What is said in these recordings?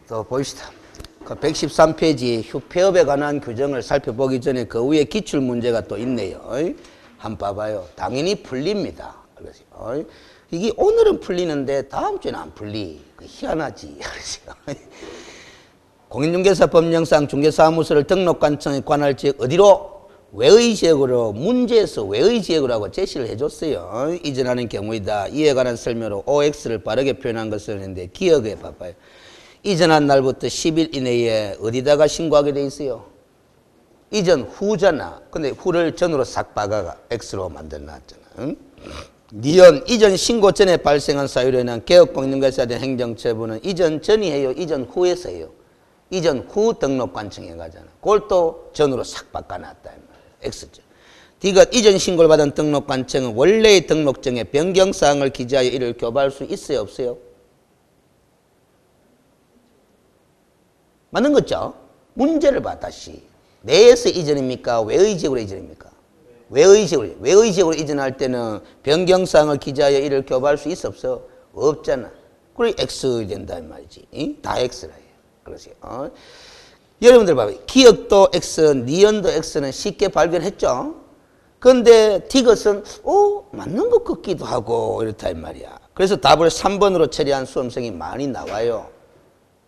또 봅시다. 그 113페이지 휴폐업에 관한 규정을 살펴보기 전에 그 위에 기출문제가 또 있네요. 한번 봐봐요. 당연히 풀립니다. 이게 오늘은 풀리는데 다음 주에는 안 풀리. 희한하지. 공인중개사법령상 중개사무소를 등록관청에 관할 지역 어디로? 외의 지역으로 문제에서 외의 지역으로 하고 제시를 해줬어요. 이전하는 경우이다. 이에 관한 설명으로 OX를 바르게 표현한 것을 했는데 기억해 봐봐요. 이전한 날부터 10일 이내에 어디다가 신고하게 돼 있어요? 이전 후잖아. 근데 후를 전으로 싹 박아가 X로 만들어놨잖아. 응? 니은 이전 신고 전에 발생한 사유로 인한 개업공인중개사에 대한 행정처분은 이전 전이 해요? 이전 후에서 해요? 이전 후 등록관청에 가잖아. 그걸 또 전으로 싹 바꿔놨다. X죠. 디귿 이전 신고를 받은 등록관청은 원래의 등록증에 변경사항을 기재하여 이를 교부할 수 있어요? 없어요? 맞는 거죠? 문제를 봐, 다시. 내에서 이전입니까? 외의 지역으로 이전입니까? 외의 지역으로. 외의 지역으로 이전할 때는 변경사항을 기재하여 이를 교부할 수 있어? 없어? 없잖아. 그래, X 된다, 이 말이지. 응? 다 X라 해요. 그러지. 여러분들 봐봐요. 기억도 X, 니은도 X는 쉽게 발견했죠? 그런데 디귿은, 맞는 것 같기도 하고, 이렇다, 이 말이야. 그래서 답을 3번으로 처리한 수험생이 많이 나와요.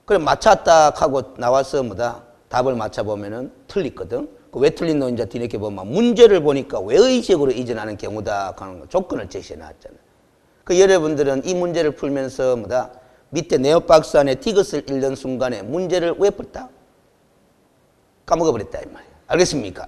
그래, 맞췄다 하고 나와서 뭐다? 답을 맞춰보면은 틀리거든? 왜 틀린 너 이제 뒤늦게 보면 문제를 보니까 외의 지역으로 이전하는 경우다 하는 거 조건을 제시해 놨잖아. 그 여러분들은 이 문제를 풀면서 뭐다? 밑에 네오박스 안에 디귿을 읽는 순간에 문제를 왜 풀었다? 까먹어버렸다, 이 말이야. 알겠습니까?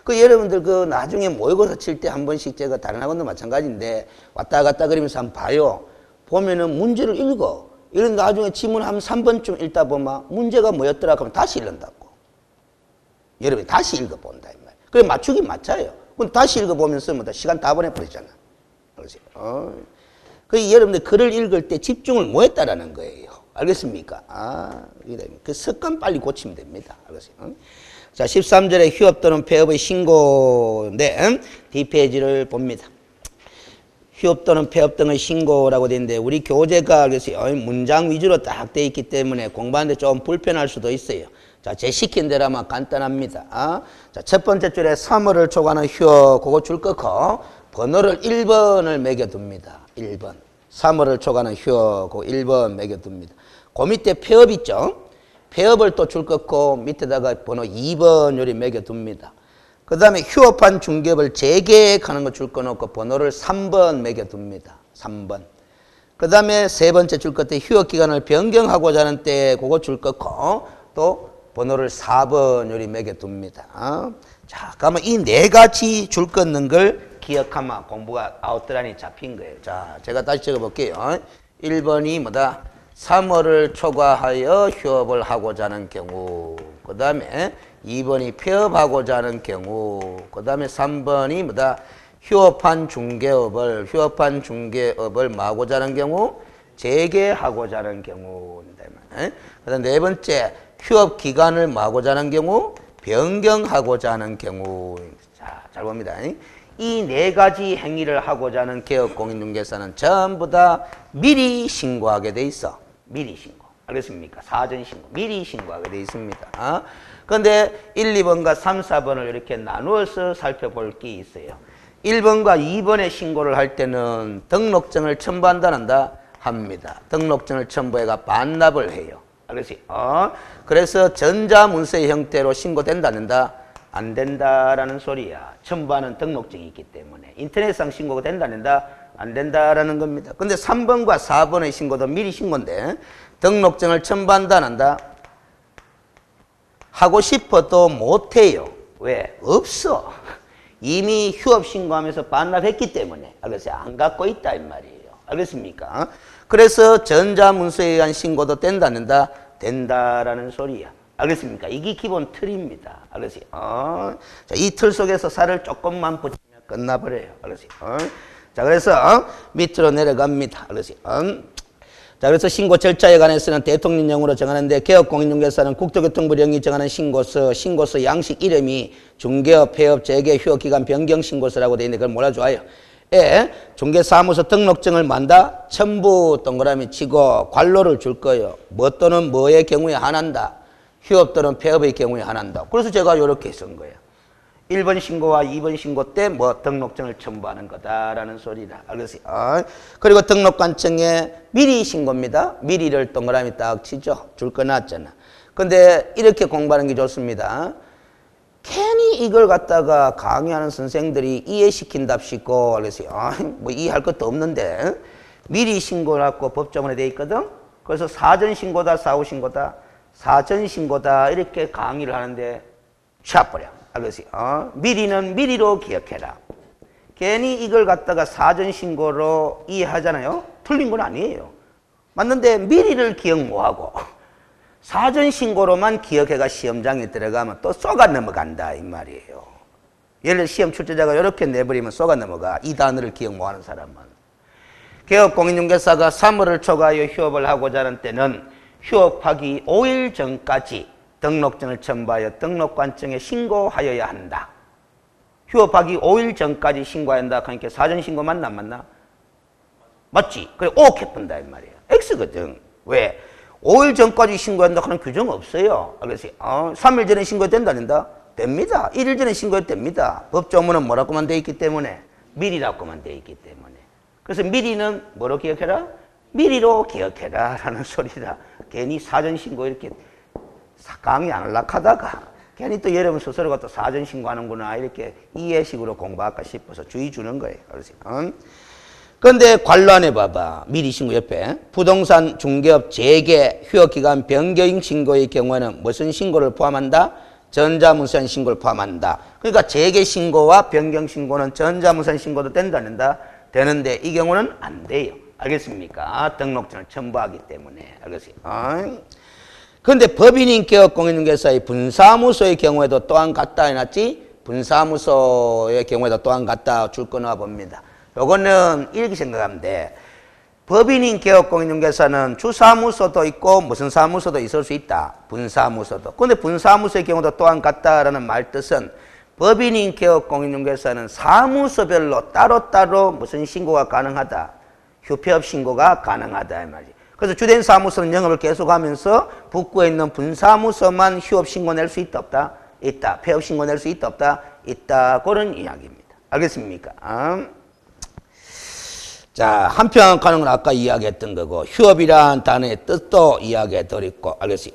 그 여러분들 그 나중에 모의고사 칠 때 한 번씩 제가 다른 학원도 마찬가지인데 왔다 갔다 그러면서 한번 봐요. 보면은 문제를 읽어. 이런 나중에 지문 한 3번쯤 읽다 보면 문제가 뭐였더라 하면 다시 읽는다고. 여러분이 다시 읽어본다, 이 말이야. 그래, 맞추긴 맞춰요. 그럼 다시 읽어보면서 뭐다? 시간 다 보내버리잖아. 그러지? 그 여러분들 글을 읽을 때 집중을 못 했다라는 거예요. 알겠습니까? 그 습관 빨리 고치면 됩니다. 알겠어요? 자, 13절에 휴업 또는 폐업의 신고인데, 뒷페이지를 봅니다. 휴업 또는 폐업 등의 신고라고 되어 있는데, 우리 교재가 그래서 문장 위주로 딱 되어 있기 때문에 공부하는데 좀 불편할 수도 있어요. 자, 제 시킨 대로만 간단합니다. 자, 첫 번째 줄에 3월을 초과하는 휴업, 그거 줄 거 번호를 1번을 매겨둡니다. 1번. 3월을 초과하는 휴업, 그거 1번 매겨둡니다. 그 밑에 폐업 있죠? 폐업을 또 줄 거 밑에다가 번호 2번 요리 매겨둡니다. 그 다음에 휴업한 중개업을 재계획하는 거 줄 거 놓고 번호를 3번 매겨둡니다. 3번. 그 다음에 세 번째 줄 것 때 휴업기간을 변경하고자 하는 때 그거 줄 거고 또 번호를 4번 요리 매겨둡니다. 자, 그러면 이 네 가지 줄 거 넣는 걸 기억하면 공부가 아웃라인이 잡힌 거예요. 자, 제가 다시 적어볼게요. 1번이 뭐다? 3월을 초과하여 휴업을 하고자 하는 경우. 그 다음에 2번이 폐업하고자 하는 경우. 그 다음에 3번이 뭐다? 휴업한 중개업을 마고자 하는 경우. 재개하고자 하는 경우. 그 다음 네 번째, 휴업 기간을 마고자 하는 경우. 변경하고자 하는 경우. 자, 잘 봅니다. 이 네 가지 행위를 하고자 하는 개업공인중개사는 전부 다 미리 신고하게 돼 있어. 미리 신고. 알겠습니까? 사전 신고. 미리 신고하게 돼 있습니다. 그런데 1, 2번과 3, 4번을 이렇게 나누어서 살펴볼 게 있어요. 1번과 2번의 신고를 할 때는 등록증을 첨부한다, 한다? 합니다. 등록증을 첨부해가 반납을 해요. 알겠지? 그래서 전자문서의 형태로 신고된다, 안 된다? 안 된다라는 소리야. 첨부하는 등록증이 있기 때문에. 인터넷상 신고가 된다, 안 된다? 안 된다라는 겁니다. 근데 3번과 4번의 신고도 미리 신고인데 등록증을 첨부한다, 안 한다? 하고 싶어도 못해요. 왜? 없어. 이미 휴업 신고하면서 반납했기 때문에. 알겠어요? 안 갖고 있다, 이 말이에요. 알겠습니까? 그래서 전자문서에 의한 신고도 된다, 안 된다? 된다라는 소리야. 알겠습니까? 이게 기본 틀입니다. 알겠어요? 자, 이 틀 속에서 살을 조금만 붙이면 끝나버려요. 알겠어요? 자, 그래서 밑으로 내려갑니다. 알겠어요? 자, 그래서 신고 절차에 관해서는 대통령령으로 정하는데 개업공인중개사는 국토교통부령이 정하는 신고서 양식 이름이 중개업, 폐업, 재개, 휴업기간 변경 신고서라고 되어 있는데 그걸 몰아줘요. 중개사무소 등록증을 만다 첨부 동그라미 치고 관로를 줄 거예요. 뭐 또는 뭐의 경우에 한한다. 휴업 또는 폐업의 경우에 한한다. 그래서 제가 이렇게 쓴 거예요. 1번 신고와 2번 신고 때 뭐 등록증을 첨부하는 거다라는 소리다. 알겠어요? 그리고 등록관청에 미리 신고입니다. 미리를 동그라미 딱 치죠. 줄 거 놨잖아. 근데 이렇게 공부하는 게 좋습니다. 괜히 이걸 갖다가 강의하는 선생들이 이해시킨답시고 그래서 뭐 이해할 것도 없는데 미리 신고라고 법조문에 돼 있거든. 그래서 사전 신고다 사후 신고다 사전 신고다 이렇게 강의를 하는데 샷버려. 알겠어요? 미리는 미리로 기억해라. 괜히 이걸 갖다가 사전 신고로 이해하잖아요. 틀린 건 아니에요. 맞는데 미리를 기억 못하고 사전 신고로만 기억해가 시험장에 들어가면 또 쏘가 넘어간다 이 말이에요. 예를 들어 시험 출제자가 이렇게 내버리면 쏘가 넘어가. 이 단어를 기억 못하는 사람은. 개업공인중개사가 3월을 초과하여 휴업을 하고자 하는 때는 휴업하기 5일 전까지 등록증을 첨부하여 등록관청에 신고하여야 한다. 휴업하기 5일 전까지 신고해야 한다. 그러니까 사전 신고 맞나 안 맞나? 맞지? 그래 오케이 푼다 이 말이에요. X거든. 왜? 5일 전까지 신고한다 그런 규정 없어요. 그래서 3일 전에 신고해도 된다 안 된다? 됩니다. 1일 전에 신고해도 됩니다. 법조문은 뭐라고만 돼 있기 때문에 미리라고만 돼 있기 때문에. 그래서 미리는 뭐로 기억해라? 미리로 기억해라 라는 소리다. 괜히 사전 신고 이렇게 강의 안 하려고 하다가 괜히 또 여러분 스스로가 또 사전 신고하는구나 이렇게 이해식으로 공부할까 싶어서 주의 주는 거예요. 그래서 그런데 관로안에 봐봐. 미리 신고 옆에 부동산 중개업 재개 휴업기간 변경 신고의 경우에는 무슨 신고를 포함한다? 전자문서인 신고를 포함한다. 그러니까 재개 신고와 변경 신고는 전자문서인 신고도 된다 안 된다? 되는데 이 경우는 안 돼요. 알겠습니까? 등록증을 첨부하기 때문에. 알겠어요? 그런데 법인인 개업공인중개사의 분사무소의 경우에도 또한 같다 해놨지? 분사무소의 경우에도 또한 같다 줄 거나 봅니다. 요거는 이렇게 생각하면 돼. 법인인 개업공인중개사는 주사무소도 있고 무슨 사무소도 있을 수 있다. 분사무소도. 그런데 분사무소의 경우도 또한 같다라는 말 뜻은 법인인 개업공인중개사는 사무소별로 따로따로 무슨 신고가 가능하다. 휴폐업 신고가 가능하다 이 말이지. 그래서 주된 사무소는 영업을 계속하면서 북구에 있는 분사무소만 휴업 신고 낼 수 있다 없다? 있다. 폐업 신고 낼 수 있다 없다? 있다. 그런 이야기입니다. 알겠습니까? 자, 한평 가는 건 아까 이야기했던 거고 휴업이란 단어의 뜻도 이야기해 드렸고 알겠어요?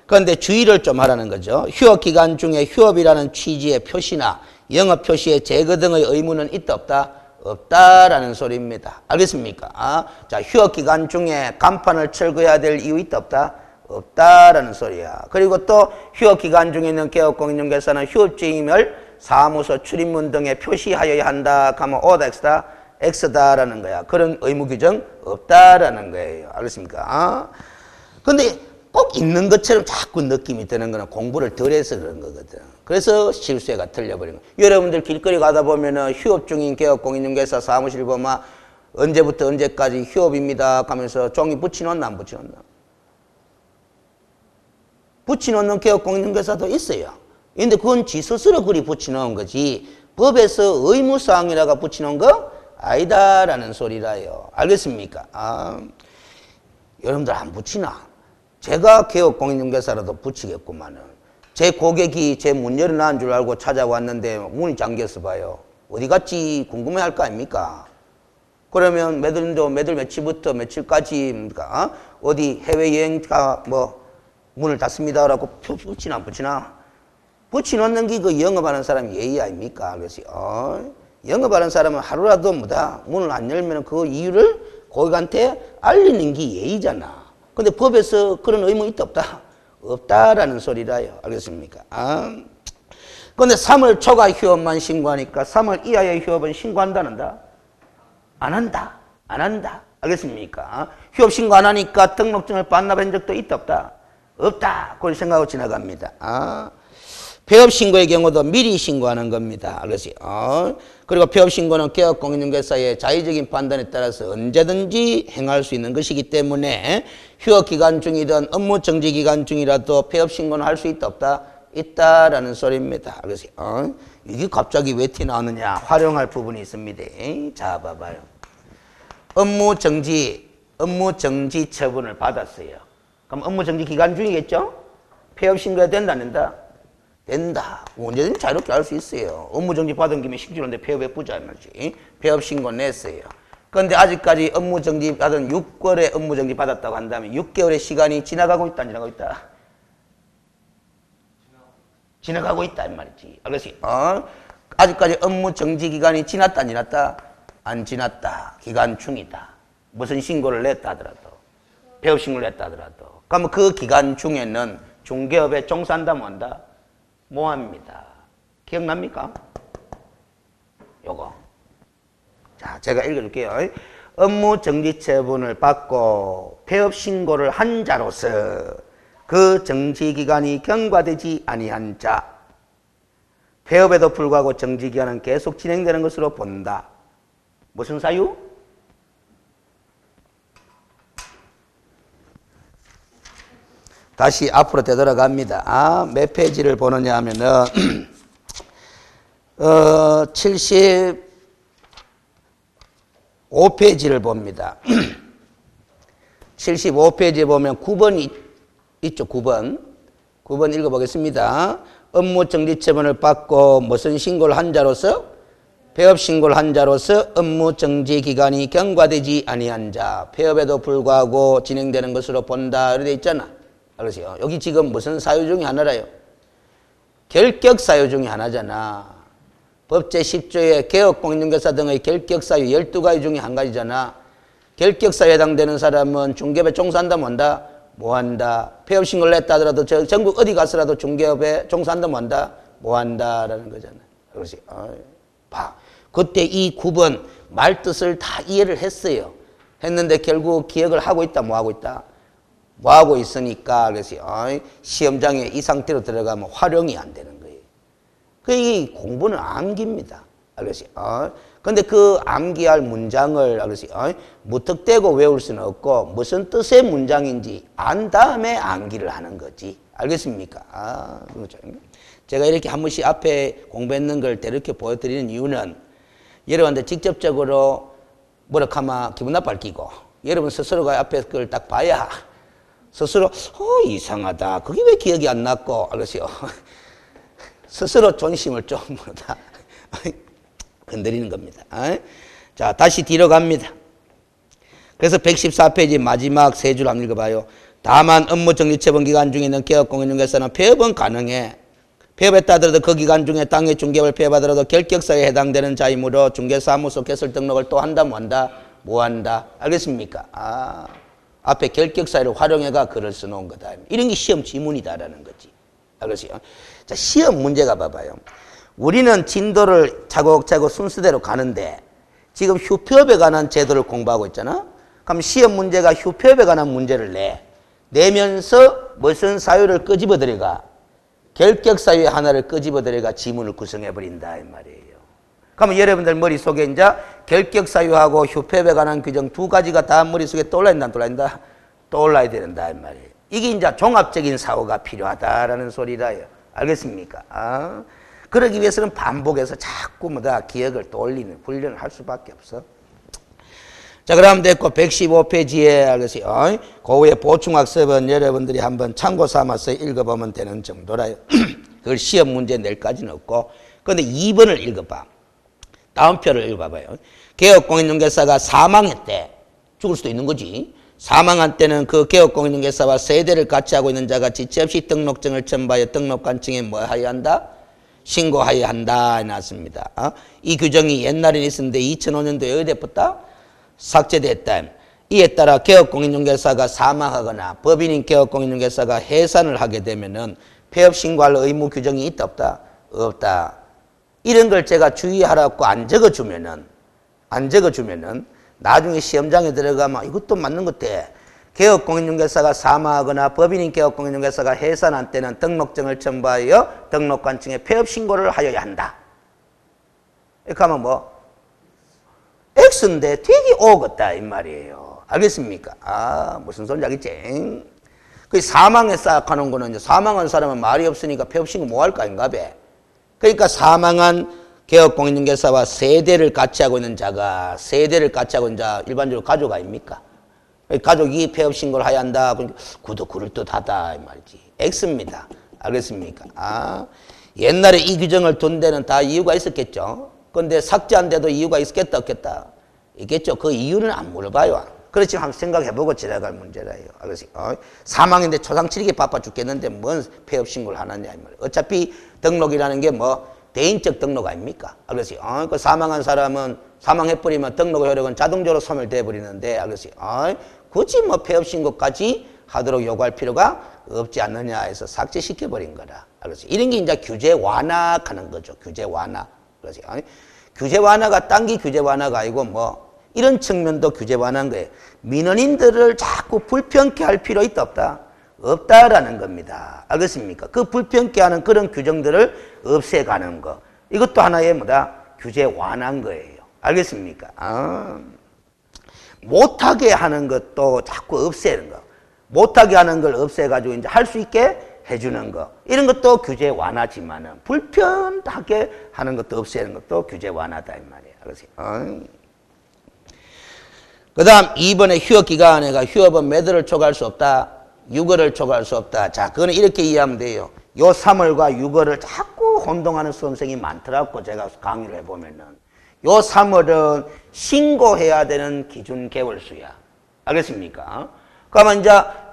그런데 주의를 좀 하라는 거죠. 휴업 기간 중에 휴업이라는 취지의 표시나 영업 표시의 제거 등의 의무는 있다 없다? 없다라는 소리입니다. 알겠습니까? 자, 휴업 기간 중에 간판을 철거해야 될 이유 있다 없다? 없다라는 소리야. 그리고 또 휴업 기간 중에는 개업공인중개사는 휴업중임을 사무소 출입문 등에 표시하여야 한다 하면 O다 X다? X다라는 거야. 그런 의무 규정 없다라는 거예요. 알겠습니까? 근데 꼭 있는 것처럼 자꾸 느낌이 드는 거는 공부를 덜 해서 그런 거거든. 그래서 실수가 틀려버린 거예요. 여러분들 길거리 가다 보면은 휴업 중인 개업공인중개사 사무실 보면 언제부터 언제까지 휴업입니다 하면서 종이 붙여놓나 안 붙여놓나? 붙여놓는 개업공인중개사도 있어요. 근데 그건 지 스스로 그리 붙여놓은 거지 법에서 의무사항이라고 붙여놓은 거 아니다라는 소리라요. 알겠습니까? 여러분들 안 붙이나? 제가 개업공인중개사라도 붙이겠구만은. 제 고객이 제 문 열어놓은 줄 알고 찾아왔는데 문이 잠겼어 봐요. 어디 갔지 궁금해할 거 아닙니까? 그러면 매들도 매들 며칠부터 며칠까지입니까? 어디 해외여행가 뭐 문을 닫습니다라고 표 붙이나 안 붙이나? 붙여놓는 게 그 영업하는 사람이 예의 아닙니까? 그래서 영업하는 사람은 하루라도 뭐다 문을 안 열면 그 이유를 고객한테 알리는 게 예의잖아. 근데 법에서 그런 의무 있다 없다? 없다라는 소리라요. 알겠습니까? 그런데 3월 초과 휴업만 신고하니까 3월 이하의 휴업은 신고한다는다? 안 한다. 안 한다. 알겠습니까? 휴업 신고 안 하니까 등록증을 반납한 적도 있다 없다? 없다. 그걸 생각하고 지나갑니다. 폐업 신고의 경우도 미리 신고하는 겁니다. 알겠어요? 그리고 폐업 신고는 개업공인중개사의 자의적인 판단에 따라서 언제든지 행할 수 있는 것이기 때문에 휴업 기간 중이든 업무 정지 기간 중이라도 폐업 신고는 할 수 있다 없다? 있다라는 소리입니다. 그래서 이게 갑자기 왜 티 나오느냐? 활용할 부분이 있습니다. 자, 봐봐요. 업무 정지 처분을 받았어요. 그럼 업무 정지 기간 중이겠죠? 폐업 신고해야 된다, 안 된다? 된다. 언제든지 자유롭게 할 수 있어요. 업무 정지 받은 김에 식주로인데 폐업해 보자, 말이지. 폐업 신고 냈어요. 그런데 아직까지 업무 정지 받은 6개월에 업무 정지 받았다고 한다면 6개월의 시간이 지나가고 있다, 안 지나가고 있다? 지나가고 있다, 이 말이지. 그래서 아직까지 업무 정지 기간이 지났다, 안 지났다? 안 지났다. 기간 중이다. 무슨 신고를 냈다 하더라도, 폐업 신고를 냈다 하더라도. 그러면 그 기간 중에는 중개업에 종사한다, 뭐 한다? 뭐 합니다. 기억납니까? 요거. 자, 제가 읽어줄게요. 업무 정지 처분을 받고 폐업 신고를 한 자로서 그 정지 기간이 경과되지 아니한 자, 폐업에도 불구하고 정지 기간은 계속 진행되는 것으로 본다. 무슨 사유? 다시 앞으로 되돌아갑니다. 몇 페이지를 보느냐 하면은 75페이지를 봅니다. 75페이지에 보면 9번이 있죠. 9번 읽어보겠습니다. 업무 정지 처분을 받고 무슨 신고를 한 자로서? 폐업 신고를 한 자로서 업무 정지 기간이 경과되지 아니한 자, 폐업에도 불구하고 진행되는 것으로 본다. 이렇게 돼 있잖아. 그러세요. 여기 지금 무슨 사유 중에 하나라요? 결격 사유 중에 하나잖아. 법제 10조의 개업공인중개사 등의 결격 사유 12가지 중에 한 가지잖아. 결격 사유에 해당되는 사람은 중개업에 종사한다, 뭐한다? 뭐한다. 폐업 신고를 냈다 하더라도 전국 어디 가서라도 중개업에 종사한다, 뭐한다? 뭐한다라는 거잖아. 그렇지. 봐. 그때 이 9번 말뜻을 다 이해를 했어요. 했는데 결국 기억을 하고 있다, 뭐 하고 있다? 뭐 하고 있으니까, 그래서 시험장에 이 상태로 들어가면 활용이 안 되는 거예요. 이 공부는 암기입니다. 알겠어요? 근데 그 암기할 문장을, 알겠어요? 무턱대고 외울 수는 없고, 무슨 뜻의 문장인지 안 다음에 암기를 하는 거지. 알겠습니까? 그렇죠. 제가 이렇게 한 번씩 앞에 공부했는 걸 이렇게 보여드리는 이유는 여러분들 직접적으로 뭐라 하면 기분 나빠할 끼고, 여러분 스스로가 앞에 그걸 딱 봐야 스스로 이상하다. 그게 왜 기억이 안 났고, 알겠어요? 스스로 존심을 좀 다 건드리는 겁니다. 자, 다시 뒤로 갑니다. 그래서 114페이지 마지막 세 줄 한번 읽어봐요. 다만 업무 정지 처분 기간 중에 있는 개업공인중개사는 폐업은 가능해. 폐업했다 하더라도 그 기간 중에 당해 중개업을 폐업하더라도 결격사에 해당되는 자이므로 중개사무소 개설 등록을 또 한다, 뭐 한다? 뭐 한다? 알겠습니까? 앞에 결격사를 활용해가 글을 써놓은 거다. 이런 게 시험 지문이다라는 거지. 알겠어요? 자, 시험 문제가 봐봐요. 우리는 진도를 차곡차곡 순서대로 가는데 지금 휴폐업에 관한 제도를 공부하고 있잖아. 그럼 시험 문제가 휴폐업에 관한 문제를 내면서 무슨 사유를 끄집어들여가? 결격 사유의 하나를 끄집어들여가 지문을 구성해버린다 이 말이에요. 그러면 여러분들 머릿속에 이제 결격 사유하고 휴폐업에 관한 규정 두 가지가 다 머릿속에 떠올라야 떠올라야 떠올라야 된다 이 말이에요. 이게 이제 종합적인 사고가 필요하다라는 소리라요. 알겠습니까? 그러기 위해서는 반복해서 자꾸 뭐다 기억을 떠올리는 훈련을 할 수밖에 없어. 자, 그럼 됐고 115페이지에 알겠어요. 그 후에 보충학습은 여러분들이 한번 참고 삼아서 읽어보면 되는 정도라요. 그걸 시험 문제 낼까지는 없고. 그런데 2번을 읽어봐. 다음 표를 읽어봐봐요. 개업공인중개사가 사망했대. 죽을 수도 있는 거지. 사망한 때는 그 개업공인중개사와 세대를 같이 하고 있는 자가 지체 없이 등록증을 첨부하여 등록관청에 뭐 하여야 한다? 신고하여야 한다. 나왔습니다. 이 규정이 옛날에는 있었는데 2005년도에 어디 됐다? 삭제됐다. 이에 따라 개업공인중개사가 사망하거나 법인인 개업공인중개사가 해산을 하게 되면은 폐업 신고할 의무 규정이 있다 없다? 없다. 이런 걸 제가 주의하라고 안 적어주면은 나중에 시험장에 들어가면 이것도 맞는 것 같아. 개업공인중개사가 사망하거나 법인인 개업공인중개사가 해산한 때는 등록증을 첨부하여 등록관청에 폐업 신고를 하여야 한다. 이렇게 하면 뭐? X인데 되게 오겠다 이 말이에요. 알겠습니까? 무슨 소리인지 알겠지? 그 사망에 쌓아가는 거는 이제 사망한 사람은 말이 없으니까 폐업신고 뭐 할까 인가 봐. 그러니까 사망한 개업공인중개사와 세대를 같이 하고 있는 자가 세대를 같이 하고 있는 자 일반적으로 가족 아닙니까? 가족이 폐업신고를 해야 한다. 그러니까 구도 그럴듯하다 이 말이지. X입니다. 알겠습니까? 아, 옛날에 이 규정을 둔 데는 다 이유가 있었겠죠. 그런데 삭제한 데도 이유가 있겠다 없겠다? 있겠죠. 그 이유는 안 물어봐요. 그렇지만 한번 생각해보고 지나갈 문제라요. 알겠습니까? 사망인데 초상치르기 바빠 죽겠는데 뭔 폐업신고를 하느냐 이 말이에요. 어차피 등록이라는 게 뭐 대인적 등록 아닙니까? 알겠어요? 그 사망한 사람은 사망해버리면 등록 효력은 자동적으로 소멸돼 버리는데, 알겠어요? 굳이 뭐 폐업신고까지 하도록 요구할 필요가 없지 않느냐 해서 삭제시켜버린 거라. 알겠어요? 이런 게 이제 규제 완화하는 거죠. 규제 완화. 그렇죠? 규제 완화가 단기 규제 완화가 아니고 뭐 이런 측면도 규제 완화한 거예요. 민원인들을 자꾸 불편케 할 필요 있다 없다? 없다라는 겁니다. 알겠습니까? 그 불편케 하는 그런 규정들을 없애가는 거. 이것도 하나의 뭐다? 규제 완화한 거예요. 알겠습니까? 못하게 하는 것도 자꾸 없애는 거. 못하게 하는 걸 없애가지고 이제 할 수 있게 해주는 거. 이런 것도 규제 완화지만은 불편하게 하는 것도 없애는 것도 규제 완화다 이 말이에요. 알겠어요? 그 다음 2번에 휴업기간에가 휴업은 매도를 초과할 수 없다. 6월을 초과할 수 없다. 자, 그거는 이렇게 이해하면 돼요. 요 3월과 6월을 자꾸 혼동하는 수험생이 많더라고. 제가 강의를 해보면은. 요 3월은 신고해야 되는 기준 개월수야. 알겠습니까? 그러면 이제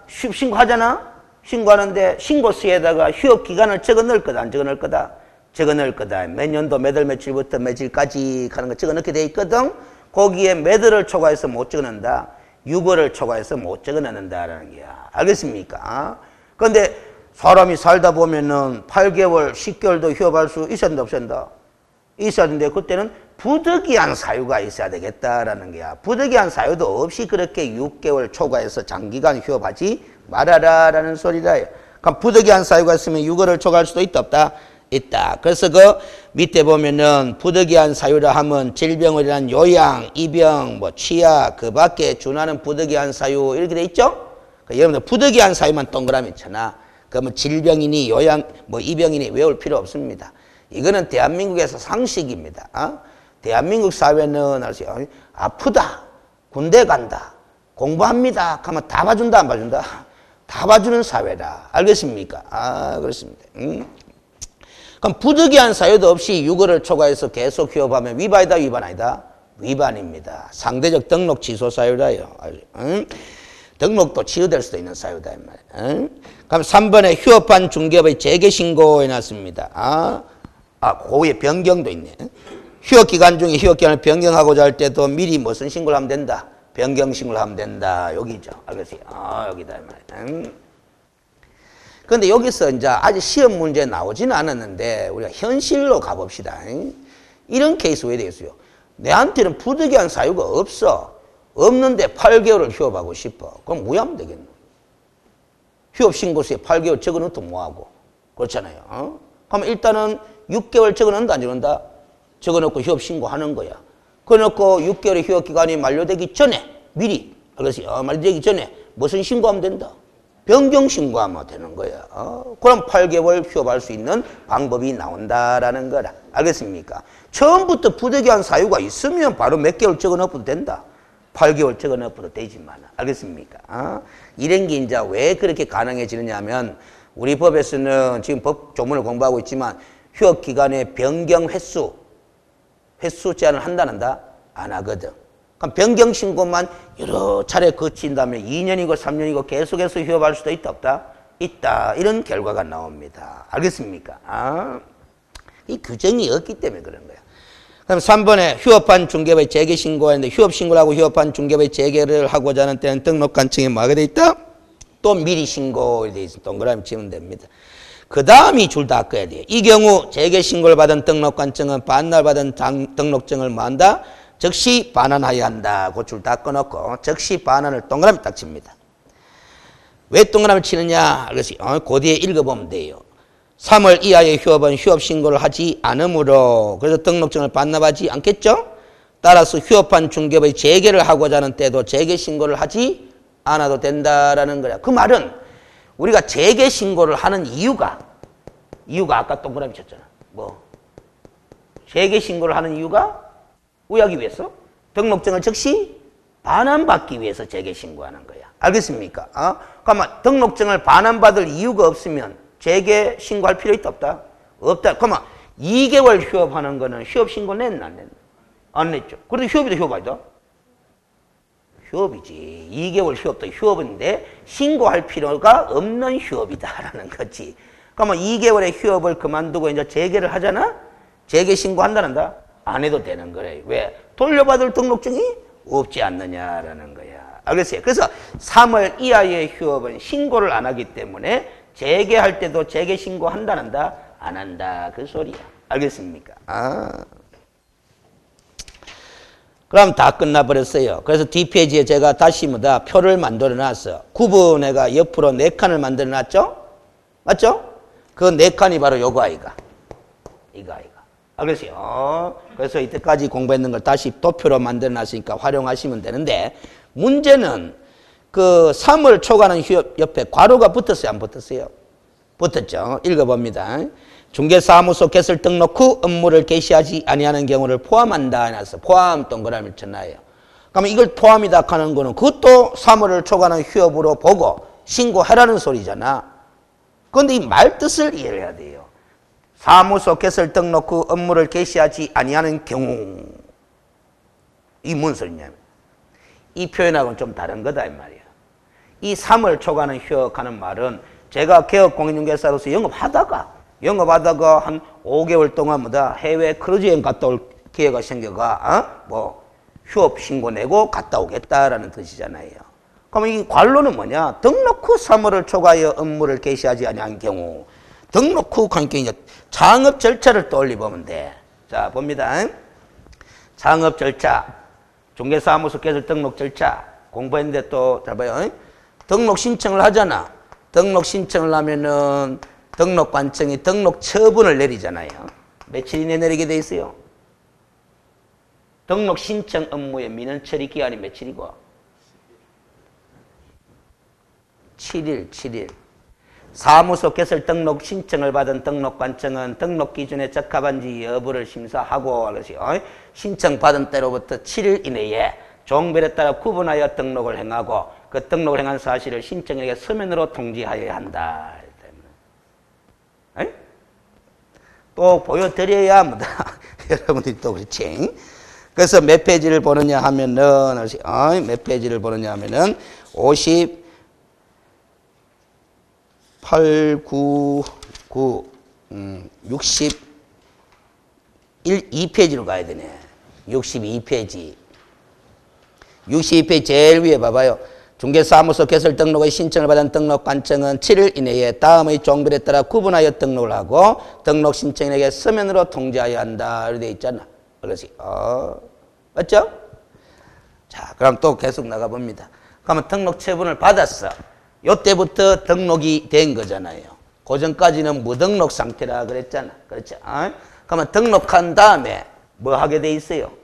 신고하잖아? 신고하는데 신고서에다가 휴업기간을 적어 넣을 거다. 안 적어 넣을 거다? 적어 넣을 거다. 몇 년도 몇 월 며칠부터 며칠까지 하는 거 적어 넣게 돼 있거든? 거기에 몇 월을 초과해서 못 적어 넣는다. 6월을 초과해서 못 적어 넣는다라는 거야. 알겠습니까? 그런데 사람이 살다 보면은 8개월, 10개월도 휴업할 수 있어야 된다, 없어야 된다? 있어야 되는데 그때는 부득이한 사유가 있어야 되겠다라는 거야. 부득이한 사유도 없이 그렇게 6개월 초과해서 장기간 휴업하지 말아라라는 소리다. 그럼 부득이한 사유가 있으면 6월을 초과할 수도 있다, 없다? 있다. 그래서 그 밑에 보면은 부득이한 사유라 하면 질병을 인한 요양, 입영, 뭐 취약, 그 밖에 준하는 부득이한 사유 이렇게 돼 있죠? 그러니까 여러분들 부득이한 사유만 동그라미 쳐놔. 그러면 질병이니 요양, 뭐 입영이니 외울 필요 없습니다. 이거는 대한민국에서 상식입니다. 대한민국 사회는 아프다, 군대 간다, 공부합니다 하면 다 봐준다, 안 봐준다? 다 봐주는 사회다. 알겠습니까? 그렇습니다. 그럼 부득이한 사유도 없이 6월을 초과해서 계속 휴업하면 위반이다, 위반 아니다? 위반입니다. 상대적 등록 취소 사유라요. 등록도 취소될 수도 있는 사유다. 그럼 3번에 휴업한 중개업의 재개신고 해놨습니다. 고의 변경도 있네. 휴업기간 중에 휴업기간을 변경하고자 할 때도 미리 무슨 신고를 하면 된다? 변경 신고를 하면 된다. 여기죠. 알겠어요? 여기다. 그런데 여기서 이제 아직 시험 문제 나오지는 않았는데 우리가 현실로 가봅시다. 이런 케이스 왜 되겠어요? 내한테는 부득이한 사유가 없어. 없는데 8개월을 휴업하고 싶어. 그럼 뭐 하면 되겠노? 휴업신고서에 8개월 적어놓고 뭐하고? 그렇잖아요. 그럼 일단은 6개월 적어놓는다, 안 적어놓는다? 적어놓고 휴업신고하는 거야. 그래놓고 6개월의 휴업기간이 만료되기 전에 미리, 알겠어요? 만료되기 전에 무슨 신고하면 된다? 변경 신고하면 되는 거야. 그럼 8개월 휴업할 수 있는 방법이 나온다라는 거라. 알겠습니까? 처음부터 부득이한 사유가 있으면 바로 몇 개월 적어 넣어도 된다. 8개월 적어 넣어도 되지만. 알겠습니까? 이런 게 이제 왜 그렇게 가능해지느냐면 우리 법에서는 지금 법 조문을 공부하고 있지만 휴업 기간의 변경 횟수 제한을 한다는다? 안 하거든. 그럼 변경 신고만 여러 차례 거친 다음에 2년이고 3년이고 계속해서 휴업할 수도 있다, 없다? 있다. 이런 결과가 나옵니다. 알겠습니까? 이 규정이 없기 때문에 그런 거야. 그럼 3번에 휴업한 중개업의 재개 신고하는데 휴업 신고를 하고 휴업한 중개업의 재개를 하고자 하는 때는 등록관청에 뭐가 돼 있다? 또 미리 신고에 돼 있어. 동그라미 치면 됩니다. 그 다음이 줄 다 꺼야 돼요. 이 경우 재개 신고를 받은 등록관청은 반납 받은 등록증을 뭐 한다? 즉시 반환하여야 한다. 그 줄 다 꺼놓고 즉시 반환을 동그라미 딱 칩니다. 왜 동그라미 치느냐? 그래서 그 뒤에 읽어보면 돼요. 3월 이하의 휴업은 휴업 신고를 하지 않으므로 그래서 등록증을 반납하지 않겠죠? 따라서 휴업한 중개업의 재개를 하고자 하는 때도 재개 신고를 하지 않아도 된다라는 거야. 그 말은 우리가 재개 신고를 하는 이유가 아까 동그라미 쳤잖아. 뭐 재개 신고를 하는 이유가 우회하기 위해서 등록증을 즉시 반환받기 위해서 재개 신고하는 거야. 알겠습니까? 그러면 등록증을 반환받을 이유가 없으면 재개 신고할 필요 있다 없다? 없다. 그러면 2개월 휴업하는 거는 휴업 신고 냈나 안 냈나? 안 냈죠. 그래도 휴업이다 휴업 아니다? 휴업이지. 2개월 휴업도 휴업인데 신고할 필요가 없는 휴업이다라는 거지. 그러면 2개월의 휴업을 그만두고 이제 재개를 하잖아? 재개 신고한다는다? 안 해도 되는 거래. 왜? 돌려받을 등록증이 없지 않느냐라는 거야. 알겠어요? 그래서 3월 이하의 휴업은 신고를 안 하기 때문에 재개할 때도 재개 신고한다는다? 안 한다. 그 소리야. 알겠습니까? 그럼 다 끝나버렸어요. 그래서 뒷페이지에 제가 다시 뭐다 표를 만들어 놨어. 구분해가 옆으로 4칸을 만들어 놨죠? 맞죠? 그 4칸이 바로 요거 아이가. 이거 아이가. 알겠어요? 그래서 이때까지 공부했는 걸 다시 도표로 만들어 놨으니까 활용하시면 되는데, 문제는 그 3월 초과하는 휴업 옆에 괄호가 붙었어요? 안 붙었어요? 붙었죠? 읽어봅니다. 중개사무소 개설 등록 후 업무를 개시하지 아니하는 경우를 포함한다 해놨어. 포함 동그라미를 쳐놔요. 그러면 이걸 포함이다 하는 거는 그것도 3월을 초과하는 휴업으로 보고 신고해라는 소리잖아. 그런데 이 말 뜻을 이해해야 돼요. 사무소 개설 등록 후 업무를 개시하지 아니하는 경우. 이 무슨 소리냐면 이 표현하고는 좀 다른 거다 이 말이야. 이 3월 초과하는 휴업하는 말은 제가 개업공인중개사로서 영업하다가 한 5개월 동안 뭐다 해외 크루즈 여행 갔다 올 기회가 생겨가 뭐 휴업 신고 내고 갔다 오겠다라는 뜻이잖아요. 그러면 이 관로는 뭐냐? 등록 후 3월을 초과하여 업무를 개시하지 아니한 경우. 등록 후 하니까 이제 창업 절차를 떠올려 보면 돼. 자 봅니다. 창업 절차, 중개사무소 개설 등록 절차 공부했는데 또 잘 봐요. 등록 신청을 하잖아. 등록 신청을 하면은 등록관청이 등록 처분을 내리잖아요. 며칠 이내 내리게 돼 있어요? 등록 신청 업무의 민원 처리 기한이 며칠이고? 7일. 사무소 개설 등록 신청을 받은 등록관청은 등록 기준에 적합한지 여부를 심사하고 신청받은 때로부터 7일 이내에 종별에 따라 구분하여 등록을 행하고 그 등록을 행한 사실을 신청인에게 서면으로 통지하여야 한다. 또 보여드려야 합니다. 여러분들이 또 그렇지. 그래서 몇 페이지를 보느냐 하면은, 몇 페이지를 보느냐 하면은, 58, 9, 62페이지로 가야 되네. 62페이지. 62페이지 제일 위에 봐봐요. 중개사무소 개설 등록의 신청을 받은 등록관청은 7일 이내에 다음의 종별에 따라 구분하여 등록을 하고 등록 신청인에게 서면으로 통지하여야 한다. 이렇게 되어 있잖아. 그렇지. 맞죠? 자, 그럼 또 계속 나가봅니다. 그러면 등록 처분을 받았어. 요때부터 등록이 된 거잖아요. 그 전까지는 무등록 상태라 그랬잖아. 그렇죠? 그러면 등록한 다음에 뭐 하게 돼 있어요?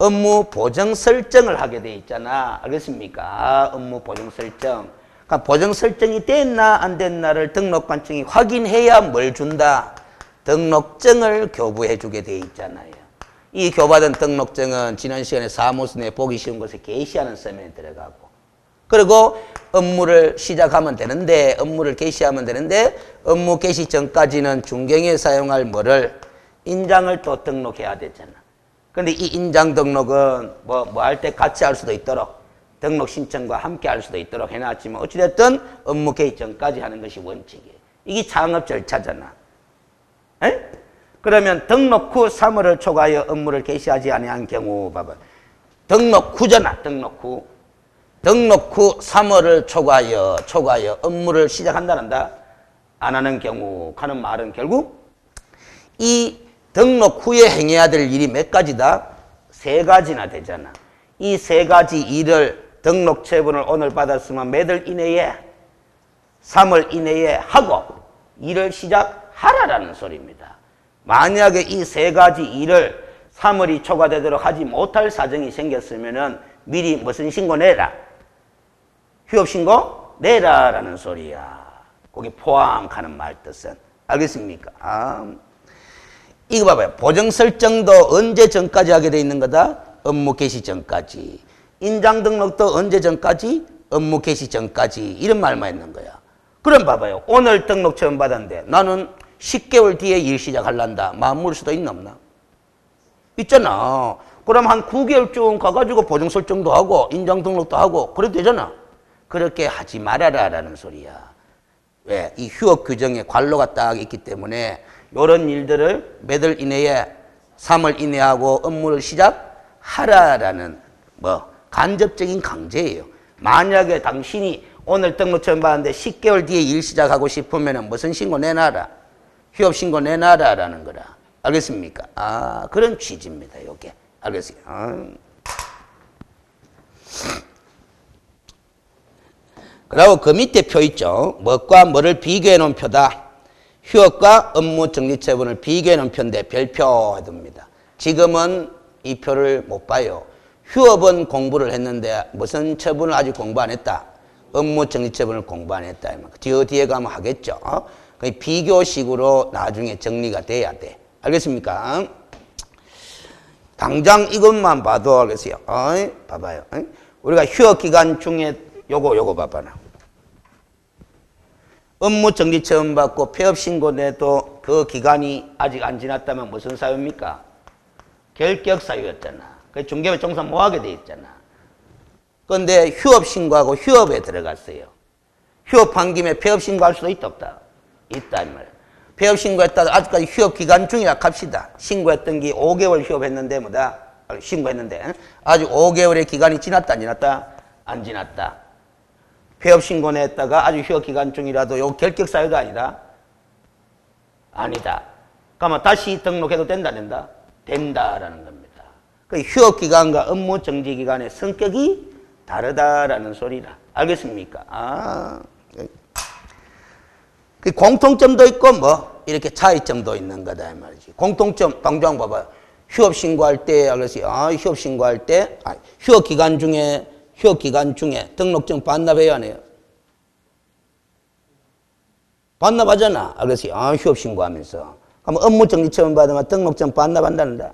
업무 보정 설정을 하게 돼 있잖아. 알겠습니까? 업무 보정 설정. 그러니까 보정 설정이 됐나 안 됐나를 등록관청이 확인해야 뭘 준다? 등록증을 교부해 주게 돼 있잖아요. 이 교부받은 등록증은 지난 시간에 사무소 내 보기 쉬운 곳에 게시하는 서면에 들어가고, 그리고 업무를 시작하면 되는데, 업무를 개시하면 되는데, 업무 개시 전까지는 중경에 사용할 뭐를 인장을 또 등록해야 되잖아. 근데 이 인장 등록은 뭐 할 때 같이 할 수도 있도록 등록 신청과 함께 할 수도 있도록 해놨지만 어찌됐든 업무 개시 전까지 하는 것이 원칙이에요. 이게 창업 절차잖아. 에? 그러면 등록 후 3월을 초과하여 업무를 개시하지 아니한 경우 봐봐. 등록 후잖아. 등록 후 3월을 초과하여 업무를 시작한다는다. 안 하는 경우 하는 말은 결국 이 등록 후에 행해야 될 일이 몇 가지다? 3가지나 되잖아. 이 3가지 일을 등록 처분을 오늘 받았으면 몇월 이내에? 3월 이내에 하고 일을 시작하라라는 소리입니다. 만약에 이 3가지 일을 3월이 초과되도록 하지 못할 사정이 생겼으면은 미리 무슨 신고 내라? 휴업신고 내라라는 소리야. 거기 포함하는 말 뜻은. 알겠습니까? 이거 봐봐요. 보정 설정도 언제 전까지 하게 돼 있는 거다? 업무 개시 전까지. 인장 등록도 언제 전까지? 업무 개시 전까지. 이런 말만 있는 거야. 그럼 봐봐요. 오늘 등록 처음 받았는데 나는 10개월 뒤에 일 시작하려한다. 마음 먹을 수도 있나 없나? 있잖아. 그럼 한 9개월쯤 가가지고 보정 설정도 하고 인장 등록도 하고 그래도 되잖아. 그렇게 하지 말아라라는 소리야. 왜? 이 휴업 규정에 관로가 딱 있기 때문에 이런 일들을 몇 월 이내에 3월 이내에 하고 업무를 시작하라라는 뭐 간접적인 강제예요. 만약에 당신이 오늘 등록 처음 받았는데 10개월 뒤에 일 시작하고 싶으면 무슨 신고 내놔라. 휴업 신고 내놔라라는 거라. 알겠습니까? 그런 취지입니다. 요게. 알겠어요? 그리고 그 밑에 표 있죠. 뭐과 뭐를 비교해 놓은 표다. 휴업과 업무 정지 처분을 비교해 놓은 표인데 별표 해둡니다. 지금은 이 표를 못 봐요. 휴업은 공부를 했는데 무슨 처분을 아직 공부 안 했다. 업무 정지 처분을 공부 안 했다. 뒤에 가면 하겠죠. 비교식으로 나중에 정리가 돼야 돼. 알겠습니까? 당장 이것만 봐도 알겠어요. 봐봐요. 우리가 휴업 기간 중에 요거 봐봐라. 업무 정지 처분 받고 폐업 신고 내도 그 기간이 아직 안 지났다면 무슨 사유입니까? 결격 사유였잖아. 그 중개업 종사 못 하게 돼 있잖아. 그런데 휴업 신고하고 휴업에 들어갔어요. 휴업한 김에 폐업 신고할 수도 있다 없다? 있다 이 말이야. 폐업 신고했다 아직까지 휴업 기간 중이라 합시다. 신고했던 게 5개월 휴업했는데 뭐다? 신고했는데 아직 5개월의 기간이 지났다 안 지났다? 안 지났다. 폐업 신고 냈다가 아주 휴업 기간 중이라도 요 결격 사유도 아니다? 아니다. 그러면 다시 등록해도 된다 안 된다? 된다라는 겁니다. 그 휴업 기간과 업무 정지 기간의 성격이 다르다라는 소리라. 알겠습니까? 그 공통점도 있고 뭐 이렇게 차이점도 있는 거다 이 말이지. 공통점 당장 봐봐요. 휴업 신고할 때 알겠어요. 휴업 신고할 때 휴업 기간 중에 등록증 반납해야 하네요. 반납하잖아. 알겠어요. 휴업 신고하면서. 그럼 업무 정지 처분 받으면 등록증 반납한다는다.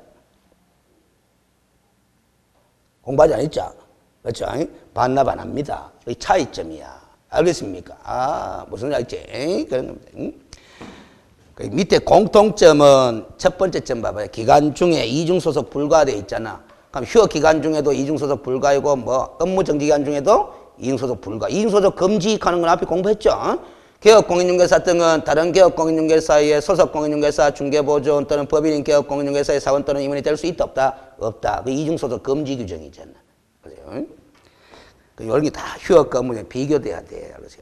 공부하지 않았죠? 그렇죠? 반납 안 합니다. 이 차이점이야. 알겠습니까? 무슨 말인지 그런 겁니다. 그 밑에 공통점은 첫 번째 점 봐봐요. 기간 중에 이중소속 불가돼 있잖아. 그럼 휴업 기간 중에도 이중소속 불가이고 뭐 업무 정지 기간 중에도 이중소속 불가. 이중소속 금지하는 건 앞에 공부했죠. 개업공인중개사 등은 다른 개업공인중개사의 소속공인중개사 중개보조원 또는 법인인 개업공인중개사의 사원 또는 임원이 될 수 있다 없다? 없다. 그 이중소속 금지 규정이잖아. 그래요? 이런 게 다 휴업과 업무에 비교돼야 돼. 그래서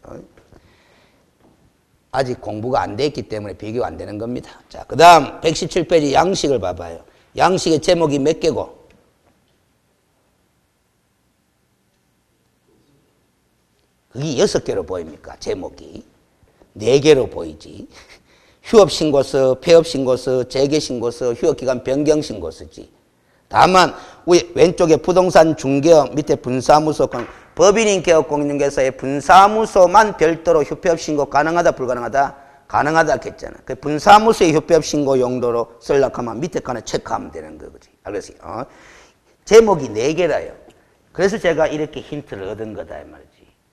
아직 공부가 안 됐기 때문에 비교가 안 되는 겁니다. 자, 그 다음 117페이지 양식을 봐봐요. 양식의 제목이 몇 개고? 그게 6개로 보입니까? 제목이. 4개로 보이지. 휴업신고서, 폐업신고서, 재개신고서, 휴업기간 변경신고서지. 다만 왼쪽에 부동산 중개업 밑에 분사무소 법인인 개업공인중개사의 분사무소만 별도로 휴폐업신고 가능하다 불가능하다? 가능하다 했잖아. 그 분사무소의 휴폐업신고 용도로 쓰려고 하면 밑에 거 하나 체크하면 되는 거지. 알겠어요? 제목이 4개라요. 그래서 제가 이렇게 힌트를 얻은 거다 이 말이지.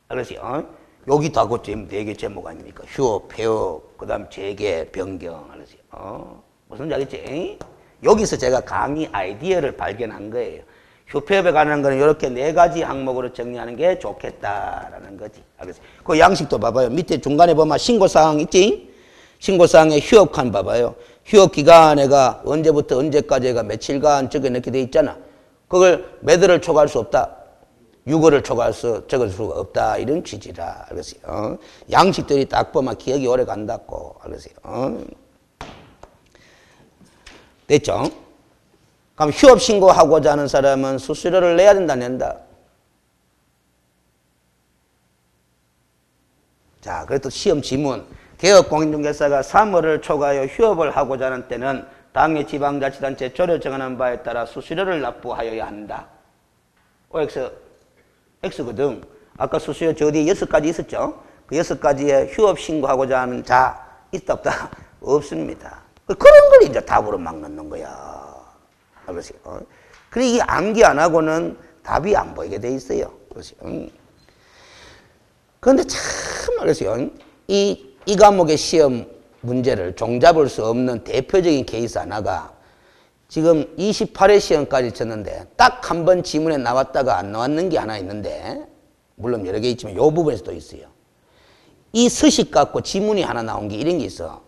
알겠어요? 여기 다 그 4개 제목 아닙니까? 휴업, 폐업, 그 다음 재개, 변경. 알겠어요? 무슨 말인지 알겠지? 여기서 제가 강의 아이디어를 발견한 거예요. 휴폐업에 관한 거는 이렇게 4가지 항목으로 정리하는 게 좋겠다라는 거지. 알겠어요? 그 양식도 봐봐요. 밑에 중간에 보면 신고사항 있지? 신고사항에 휴업칸 봐봐요. 휴업기간에가 언제부터 언제까지가 며칠간 적어 넣게 돼 있잖아. 그걸 몇 월을 초과할 수 없다. 6월을 초과할 수 적을 수가 없다. 이런 취지라. 알겠어요? 양식들이 딱 보면 기억이 오래 간다고. 알겠어요? 됐죠? 그럼 휴업 신고하고자 하는 사람은 수수료를 내야 된다, 낸다? 자, 그래도 시험 지문. 개업공인중개사가 3월을 초과하여 휴업을 하고자 하는 때는 당해 지방자치단체 조례 정하는 바에 따라 수수료를 납부하여야 한다. OX, X거든. 아까 수수료 저 뒤에 6가지 있었죠? 그 6가지에 휴업 신고하고자 하는 자, 있다 없다? 없습니다. 그런 걸 이제 답으로 막 넣는 거야. 알겠어요? 그래, 이 암기 안 하고는 답이 안 보이게 돼 있어요. 그렇죠? 그런데 참, 알겠어요? 이 과목의 시험 문제를 종잡을 수 없는 대표적인 케이스 하나가 지금 28회 시험까지 쳤는데 딱 한 번 지문에 나왔다가 안 나왔는 게 하나 있는데, 물론 여러 개 있지만 이 부분에서 또 있어요. 이 서식 갖고 지문이 하나 나온 게 이런 게 있어.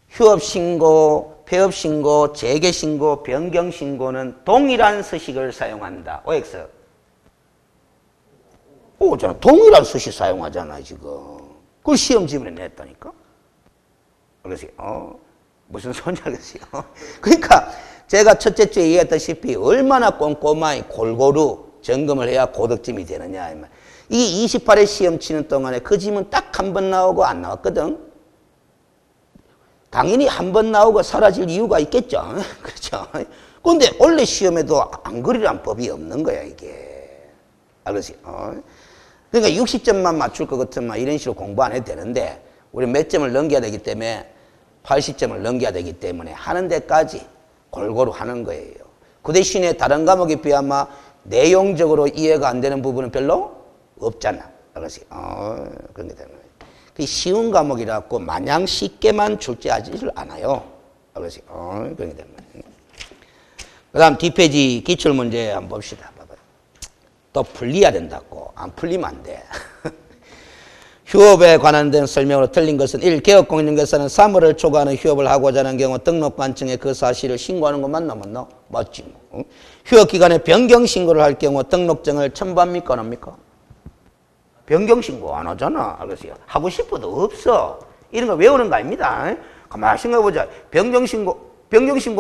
휴업신고, 폐업신고, 재개신고, 변경신고는 동일한 서식을 사용한다. OX. 오잖아. 동일한 서식 사용하잖아, 지금. 그걸 시험 지문에 냈다니까? 알겠어요? 무슨 소리인지 알겠어요? 그러니까 제가 첫째 주에 얘기했다시피 얼마나 꼼꼼하게 골고루 점검을 해야 고득점이 되느냐. 이 28회 시험 치는 동안에 그 지문 딱 한 번 나오고 안 나왔거든? 당연히 한 번 나오고 사라질 이유가 있겠죠. 그렇죠? 그런데 원래 시험에도 안 그리란 법이 없는 거야, 이게. 알겠어요? 그러니까 60점만 맞출 것 같으면 이런 식으로 공부 안 해도 되는데, 우리 몇 점을 넘겨야 되기 때문에 80점을 넘겨야 되기 때문에 하는 데까지 골고루 하는 거예요. 그 대신에 다른 과목에 비하면 내용적으로 이해가 안 되는 부분은 별로 없잖아. 알겠어요? 그런 게 되는 거예요. 그 쉬운 과목이라고 마냥 쉽게만 출제하지를 않아요. 알겠어요? 그런 게 되는 거예요. 그 다음 뒷페이지 기출문제 한번 봅시다. 봐봐요. 또 풀려야 된다고. 안 풀리면 안 돼. 휴업에 관한 설명으로 틀린 것은 1. 개업공인중개사는 3월을 초과하는 휴업을 하고자 하는 경우 등록관청에 그 사실을 신고하는 것 맞나? 맞지. 뭐. 휴업기간에 변경신고를 할 경우 등록증을 첨부합니까? 안 합니까? 변경신고 안 하잖아. 알겠어요? 하고 싶어도 없어. 이런 거 외우는 거 아닙니다. 가만히 생각해보자. 변경신고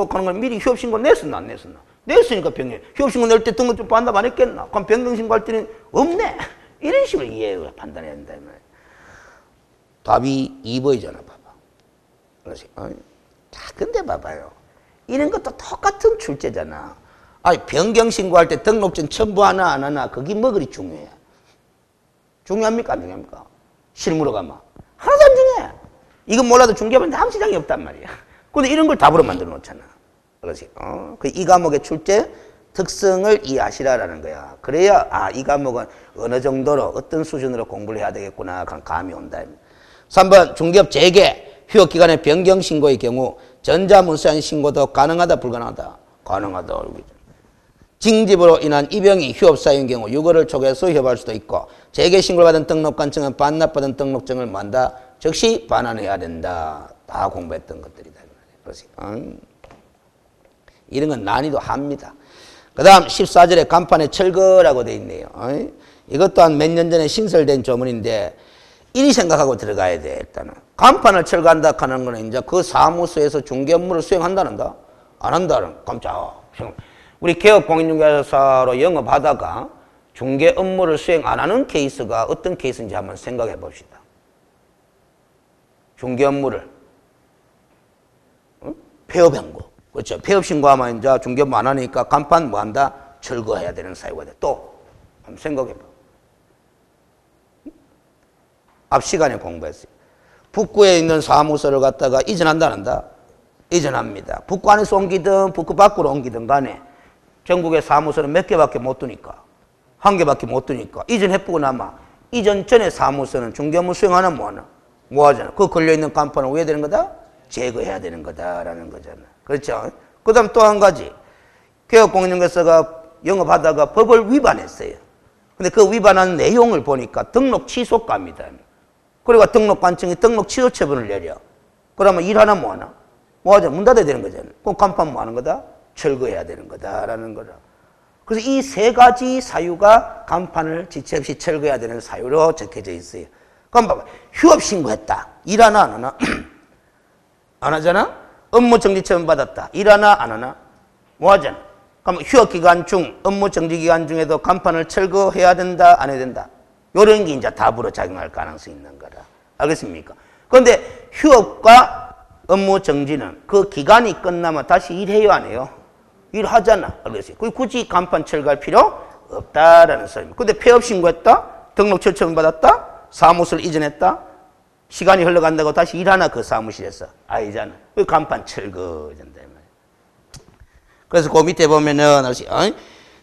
하는 건 미리 휴업신고 냈었나? 안 냈었나? 냈으니까 휴업신고 낼 때 등록증 반납 안 했겠나? 그럼 변경신고 할 때는 없네. 이런 식으로 판단해야 된다. 답이 2번이잖아, 봐봐. 그렇지? 자, 근데 봐봐요. 이런 것도 똑같은 출제잖아. 변경신고할 때 등록증 첨부하나 안 하나, 그게 뭐 그리 중요해? 중요합니까? 안 중요합니까? 실무로 가면. 하나도 안 중요해. 이건 몰라도 중개하면 아무 지장이 없단 말이야. 근데 이런 걸 답으로 만들어 놓잖아. 그렇지? 이 과목의 출제 특성을 이해하시라라는 거야. 그래야, 이 과목은 어느 정도로, 어떤 수준으로 공부를 해야 되겠구나, 그런 감이 온다. 3번, 중개업 재개, 휴업기간의 변경신고의 경우, 전자문서한 신고도 가능하다, 불가능하다? 가능하다. 징집으로 인한 입영이 휴업사유인 경우, 6월을 초과해서 휴업할 수도 있고, 재개신고를 받은 등록관청은 반납받은 등록증을 만다, 즉시 반환해야 된다. 다 공부했던 것들이다. 그렇지? 이런 건 난이도 합니다. 그 다음 14절에 간판에 철거라고 되어 있네요. 이것 또한 몇 년 전에 신설된 조문인데 이리 생각하고 들어가야 돼. 일단은 간판을 철거한다 하는 거는 이제 그 사무소에서 중개 업무를 수행한다는다? 안 한다는 깜짝. 우리 개업공인중개사로 영업하다가 중개 업무를 수행 안 하는 케이스가 어떤 케이스인지 한번 생각해 봅시다. 중개 업무를 폐업한 거. 그렇죠. 폐업 신고하면 이제 중개 업무 안 하니까 간판 뭐 한다? 철거해야 되는 사유가 돼. 또 한번 생각해 봐. 앞 시간에 공부했어요. 북구에 있는 사무소를 갖다가 이전한다 안 한다? 이전합니다. 북구 안에서 옮기든 북구 밖으로 옮기든 간에 전국의 사무소는 몇 개밖에 못 두니까, 한 개밖에 못 두니까 이전해보고 나면 이전 전에 사무소는 중개 업무 수행하나 뭐 하나? 뭐 하잖아. 그 걸려있는 간판은 왜 되는 거다? 제거해야 되는 거다라는 거잖아. 그렇죠? 그 다음 또 한 가지. 개업공인중개사가 영업하다가 법을 위반했어요. 근데 그 위반한 내용을 보니까 등록 취소가입니다. 그리고 등록관청이 등록 취소 처분을 내려. 그러면 일하나 뭐 하나? 뭐 하자? 문 닫아야 되는 거잖아. 그럼 간판 뭐 하는 거다? 철거해야 되는 거다라는 거라. 그래서 이 세 가지 사유가 간판을 지체 없이 철거해야 되는 사유로 적혀져 있어요. 그럼 봐봐. 휴업 신고했다. 일하나 안 하나? 안 하잖아? 업무 정지 처분 받았다. 일하나 안 하나? 뭐 하잖아? 그럼 휴업 기간 중, 업무 정지 기간 중에도 간판을 철거해야 된다, 안 해야 된다? 요런 게 이제 답으로 작용할 가능성이 있는 거라. 알겠습니까? 그런데 휴업과 업무 정지는 그 기간이 끝나면 다시 일해요, 안 해요? 일하잖아. 알겠어요? 굳이 간판 철거할 필요 없다라는 소리입니다. 근데 폐업 신고했다? 등록 처분 받았다? 사무소를 이전했다? 시간이 흘러간다고 다시 일하나 그 사무실에서? 아니잖아. 그 간판 철거된다. 그래서 그 밑에 보면은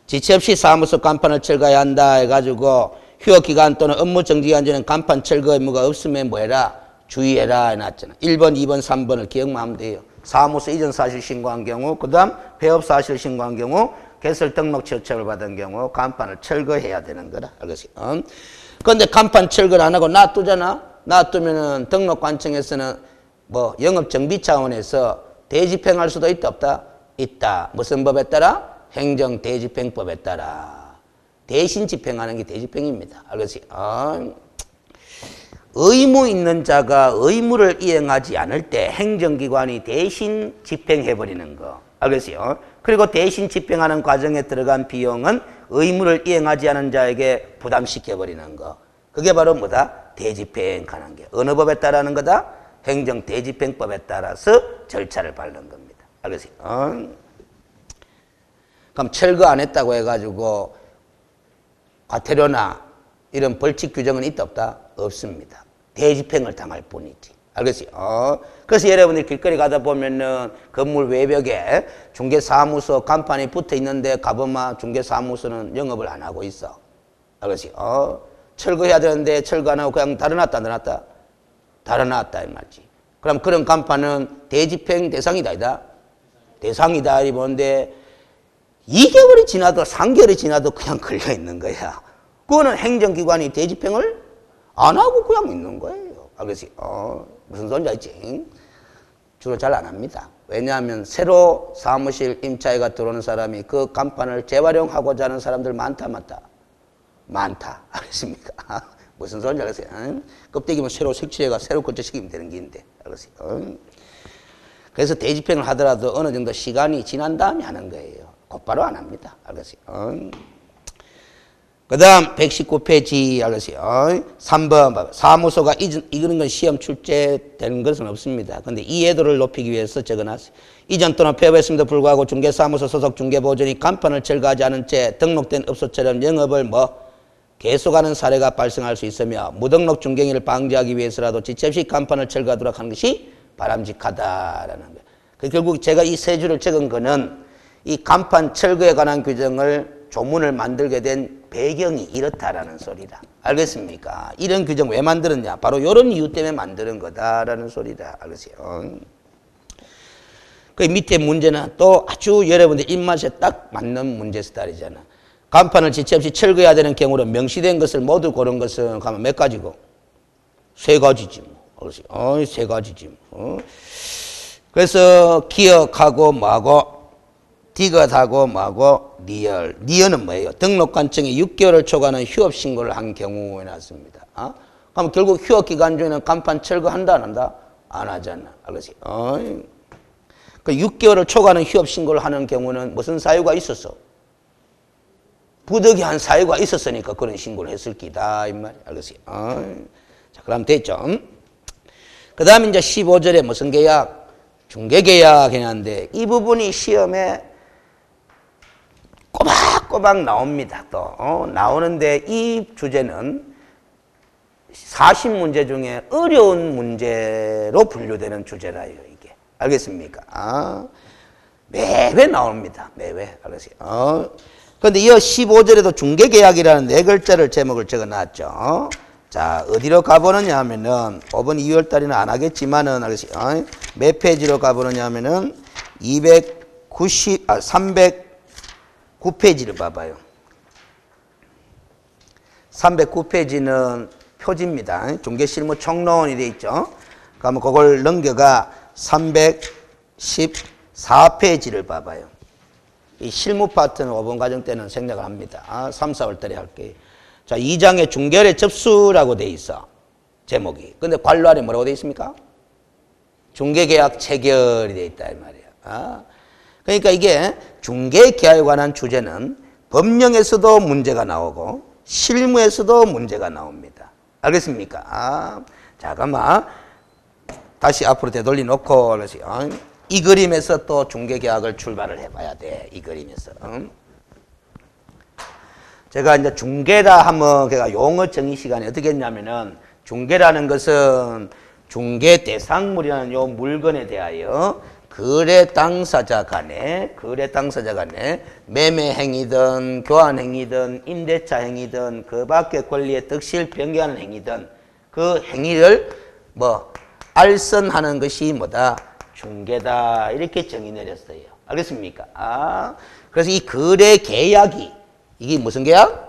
지체 없이 사무소 간판을 철거해야 한다 해가지고 휴업기간 또는 업무 정지기간 전에 간판 철거 의무가 없으면 뭐해라? 주의해라 해놨잖아. 1번, 2번, 3번을 기억만 하면 돼요. 사무소 이전 사실 신고한 경우, 그 다음 폐업 사실 신고한 경우, 개설 등록 처분을 받은 경우 간판을 철거해야 되는 거다. 알겠지? 그런데 간판 철거를 안 하고 놔두잖아. 놔두면은 등록관청에서는 뭐 영업정비 차원에서 대집행할 수도 있다 없다? 있다. 무슨 법에 따라? 행정대집행법에 따라. 대신 집행하는 게 대집행입니다. 알겠지? 의무 있는 자가 의무를 이행하지 않을 때 행정기관이 대신 집행해버리는 거. 알겠어요? 그리고 대신 집행하는 과정에 들어간 비용은 의무를 이행하지 않은 자에게 부담시켜버리는 거. 그게 바로 뭐다? 대집행하는 게. 어느 법에 따라하는 거다? 행정대집행법에 따라서 절차를 밟는 겁니다. 알겠어요? 그럼 철거 안 했다고 해가지고 과태료나 이런 벌칙 규정은 있다 없다? 없습니다. 대집행을 당할 뿐이지. 알겠어요? 그래서 여러분들 길거리 가다 보면은 건물 외벽에 중개사무소 간판이 붙어 있는데 가보면 중개사무소는 영업을 안 하고 있어. 알겠어요? 철거해야 되는데 철거 안 하고 그냥 달아놨다 안 달아놨다? 달아놨다 이 말이지. 그럼 그런 간판은 대집행 대상이다 아니다? 대상이다 이 뭔데 2개월이 지나도 3개월이 지나도 그냥 걸려 있는 거야. 그거는 행정기관이 대집행을 안 하고 그냥 있는 거예요. 알겠어요? 무슨 소리인지 알지? 주로 잘 안 합니다. 왜냐하면 새로 사무실 임차회가 들어오는 사람이 그 간판을 재활용하고자 하는 사람들 많다 많다? 많다. 알겠습니까? 무슨 소리인지 알겠어요? 껍데기만 새로 색칠해가 새로 거쳐시키면 되는 길인데. 알겠어요? 그래서 대집행을 하더라도 어느 정도 시간이 지난 다음에 하는 거예요. 곧바로 안 합니다. 알겠어요? 그 다음 119페이지 알겠어요? 3번 사무소가 이런 건 시험 출제되는 것은 없습니다. 그런데 이해도를 높이기 위해서 적어놨어요. 이전 또는 폐업했음에도 불구하고 중개사무소 소속 중개보존이 간판을 철거하지 않은 채 등록된 업소처럼 영업을 계속하는 사례가 발생할 수 있으며 무등록 중개인을 방지하기 위해서라도 지체 없이 간판을 철거하도록 하는 것이 바람직하다라는 거예요. 결국 제가 이 세 줄을 적은 거는 이 간판 철거에 관한 규정을 조문을 만들게 된 배경이 이렇다라는 소리다. 알겠습니까? 이런 규정 왜 만들었냐? 바로 이런 이유 때문에 만드는 거다라는 소리다. 알겠어요? 그 밑에 문제는 또 아주 여러분들 입맛에 딱 맞는 문제 스타일이잖아. 간판을 지체 없이 철거해야 되는 경우로 명시된 것을 모두 고른 것은 가면 몇 가지고? 세 가지지 뭐. 세 가지지 뭐. 그래서 기억하고 뭐하고 디귿하고 뭐하고 리얼. 리얼은 뭐예요? 등록관청에 6개월을 초과하는 휴업 신고를 한 경우에 났습니다. 그럼 결국 휴업 기간 중에는 간판 철거한다 안 한다? 안 하잖아. 알겠지? 그 6개월을 초과하는 휴업 신고를 하는 경우는 무슨 사유가 있었어? 부득이한 사유가 있었으니까 그런 신고를 했을 기다 이 말. 알겠지? 자, 그럼 됐죠? 그 다음에 이제 15절에 무슨 계약? 중개계약 해놨는데 이 부분이 시험에 꼬박꼬박 나옵니다. 또 나오는데 이 주제는 40문제 중에 어려운 문제로 분류되는 주제라요. 이게. 알겠습니까? 매회 나옵니다. 매회. 알겠어요? 그런데 이 15절에도 중개계약이라는 네 글자를 제목을 적어놨죠. 자, 어디로 가보느냐 하면은 5번 2월달에는 안 하겠지만은 알겠어요? 몇 페이지로 가보느냐 하면은 309페이지를 봐봐요. 309페이지는 표지입니다. 중개실무 총론이 되어 있죠. 그러면 그걸 넘겨가 314페이지를 봐봐요. 이 실무 파트는 5번 과정 때는 생략을 합니다. 3, 4월달에 할게요. 자, 2장에 중개월의 접수라고 돼 있어. 제목이. 근데 관로 아래 뭐라고 돼 있습니까? 중개계약 체결이 돼 있다 이 말이야. 그러니까 이게 중개계약에 관한 주제는 법령에서도 문제가 나오고 실무에서도 문제가 나옵니다. 알겠습니까? 자, 그러면 다시 앞으로 되돌려 놓고 이 그림에서 또 중개계약을 출발을 해봐야 돼. 이 그림에서. 제가 이제 중개라 하면 제가 용어 정의 시간에 어떻게 했냐면은 중개라는 것은 중개 대상물이라는 요 물건에 대하여 거래 당사자 간에 매매 행위든 교환 행위든 임대차 행위든 그 밖의 권리의 득실 변경하는 행위든 그 행위를 뭐 알선하는 것이 뭐다? 중개다. 이렇게 정의 내렸어요. 알겠습니까? 그래서 이 거래 계약이 이게 무슨 계약?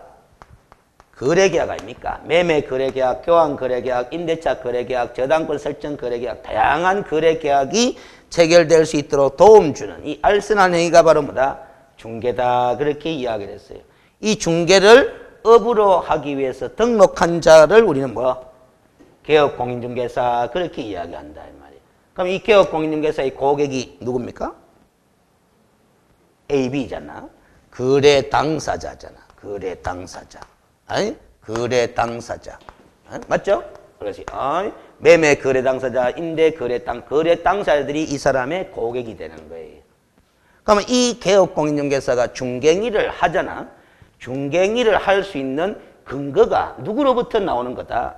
거래 계약 아닙니까? 매매 거래 계약, 교환 거래 계약, 임대차 거래 계약, 저당권 설정 거래 계약, 다양한 거래 계약이 체결될 수 있도록 도움 주는 이 알선한 행위가 바로 뭐다? 중개다. 그렇게 이야기를 했어요. 이 중개를 업으로 하기 위해서 등록한 자를 우리는 뭐? 개업공인중개사. 그렇게 이야기한다 이 말이에요. 그럼 이 개업공인중개사의 고객이 누굽니까? AB잖아. 거래 당사자잖아. 거래 당사자. 아니? 거래 당사자. 맞죠? 그렇지. 매매 거래 당사자, 임대 거래 당사자들이 이 사람의 고객이 되는 거예요. 그러면 이 개업공인중개사가 중개행위를 하잖아. 중개행위를 할 수 있는 근거가 누구로부터 나오는 거다?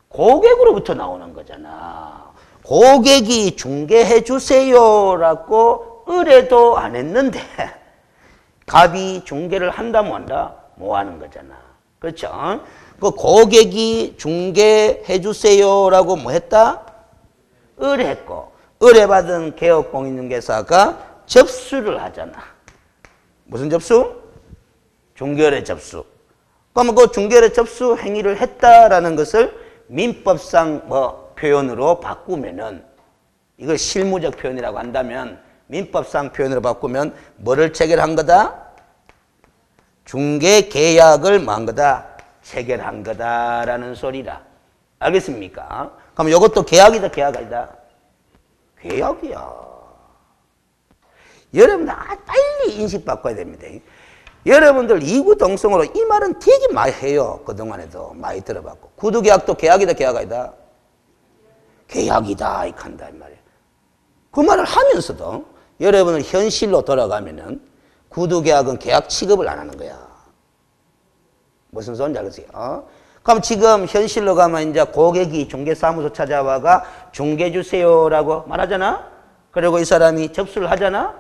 고객으로부터 나오는 거잖아. 고객이 중개해 주세요라고 의뢰도 안 했는데 갑이 중개를 한다 뭐 한다? 뭐 하는 거잖아. 그렇죠? 그 고객이 중개해 주세요라고 뭐 했다? 의뢰했고 의뢰받은 개업공인중개사가 접수를 하잖아. 무슨 접수? 중개의뢰 접수. 그러면 그 중개의뢰 접수 행위를 했다라는 것을 민법상 뭐 표현으로 바꾸면은 이걸 실무적 표현이라고 한다면 민법상 표현으로 바꾸면 뭐를 체결한 거다? 중개 계약을 뭐 한 거다? 체결한 거다라는 소리라. 알겠습니까? 그럼 이것도 계약이다, 계약 아니다? 계약이야. 여러분들 빨리 인식 바꿔야 됩니다. 여러분들 이구동성으로 이 말은 되게 많이 해요. 그동안에도 많이 들어봤고. 구두계약도 계약이다, 계약 아니다? 계약이다, 이렇게 한다, 이 말이에요. 그 말을 하면서도 여러분은 현실로 돌아가면은 구두계약은 계약 취급을 안 하는 거야. 무슨 소리인지 알겠어요? 그럼 지금 현실로 가면 이제 고객이 중개사무소 찾아와가 중개 주세요라고 말하잖아? 그리고 이 사람이 접수를 하잖아?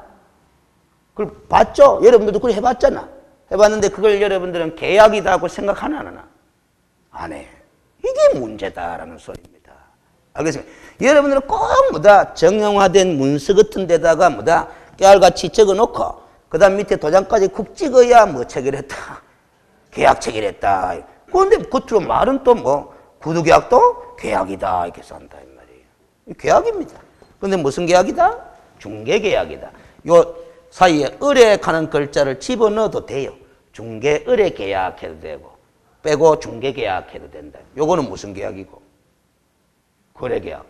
그걸 봤죠? 여러분들도 그걸 해봤잖아? 해봤는데 그걸 여러분들은 계약이다 하고 생각하나 안 하나? 안 해. 이게 문제다라는 소리입니다. 알겠습니까? 여러분들은 꼭 뭐다? 정형화된 문서 같은 데다가 뭐다? 깨알같이 적어 놓고 그 다음 밑에 도장까지 쿡 찍어야 뭐 체결했다. 계약 체결했다. 그런데 겉으로 말은 또 뭐 구두계약도 계약이다 이렇게 쓴다 이 말이에요. 계약입니다. 그런데 무슨 계약이다? 중개계약이다. 요 사이에 의뢰하는 글자를 집어넣어도 돼요. 중개의뢰계약 해도 되고 빼고 중개계약 해도 된다. 요거는 무슨 계약이고? 거래계약.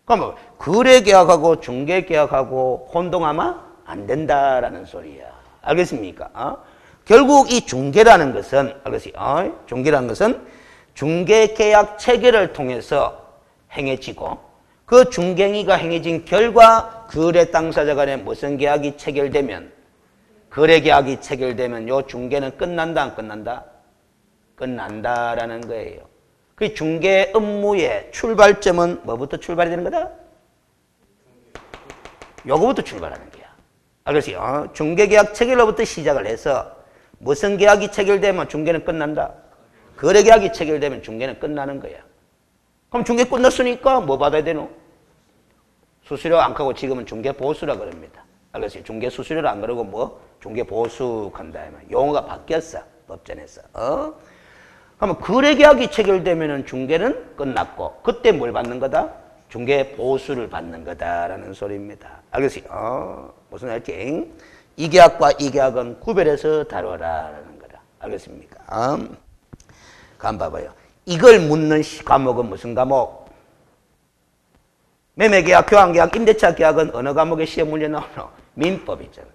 그러면 거래계약하고 중개계약하고 혼동하면 안 된다라는 소리야. 알겠습니까? 결국 이 중개라는 것은 알겠어요? 중개라는 것은 중개계약 체결을 통해서 행해지고 그 중개행위가 행해진 결과 거래 당사자 간에 무슨 계약이 체결되면 거래계약이 체결되면 요 중개는 끝난다 안 끝난다? 끝난다라는 거예요. 그 중개 업무의 출발점은 뭐부터 출발이 되는 거다? 요거부터 출발하는 거야. 알겠어요? 중개계약 체결로부터 시작을 해서 무슨 계약이 체결되면 중개는 끝난다? 거래계약이 체결되면 중개는 끝나는 거야. 그럼 중개 끝났으니까 뭐 받아야 되노? 수수료 안 하고 지금은 중개 보수라 그럽니다. 알겠어요? 중개 수수료를 안 그러고 뭐 중개 보수 한다. 용어가 바뀌었어. 법전에서. 그러면 거래계약이 체결되면은 중개는 끝났고 그때 뭘 받는 거다? 중개 보수를 받는 거다라는 소리입니다. 알겠어요? 무슨 말인지? 이 계약과 이 계약은 구별해서 다뤄라라는 거다. 알겠습니까? 한번 봐봐요. 이걸 묻는 과목은 무슨 과목? 매매계약, 교환계약, 임대차 계약은 어느 과목에 시험 문제 나오노? 민법 있잖아.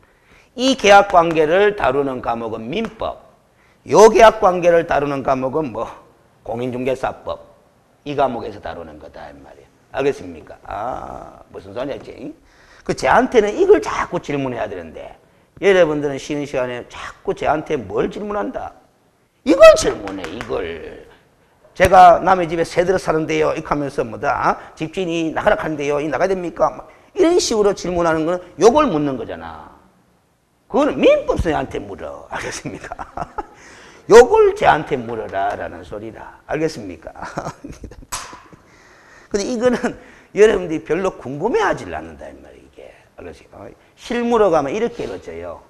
이 계약관계를 다루는 과목은 민법. 요 계약관계를 다루는 과목은 뭐? 공인중개사법. 이 과목에서 다루는 거다 이 말이야. 알겠습니까? 무슨 소리였지? 그 쟤한테는 이걸 자꾸 질문해야 되는데 여러분들은 쉬는 시간에 자꾸 저한테 뭘 질문한다? 이걸 질문해, 이걸. 제가 남의 집에 새들어 사는데요. 이렇게 하면서 뭐다? 집주인이 나가라 하는데요. 이 나가야 됩니까? 이런 식으로 질문하는 거는 요걸 묻는 거잖아. 그거는 민법선생한테 물어. 알겠습니까? 요걸 저한테 물어라 라는 소리라. 알겠습니까? 근데 이거는 여러분들이 별로 궁금해하지 않는다 이 말이에요. 이게. 알겠습니까? 실무로 가면 이렇게 이루어져요.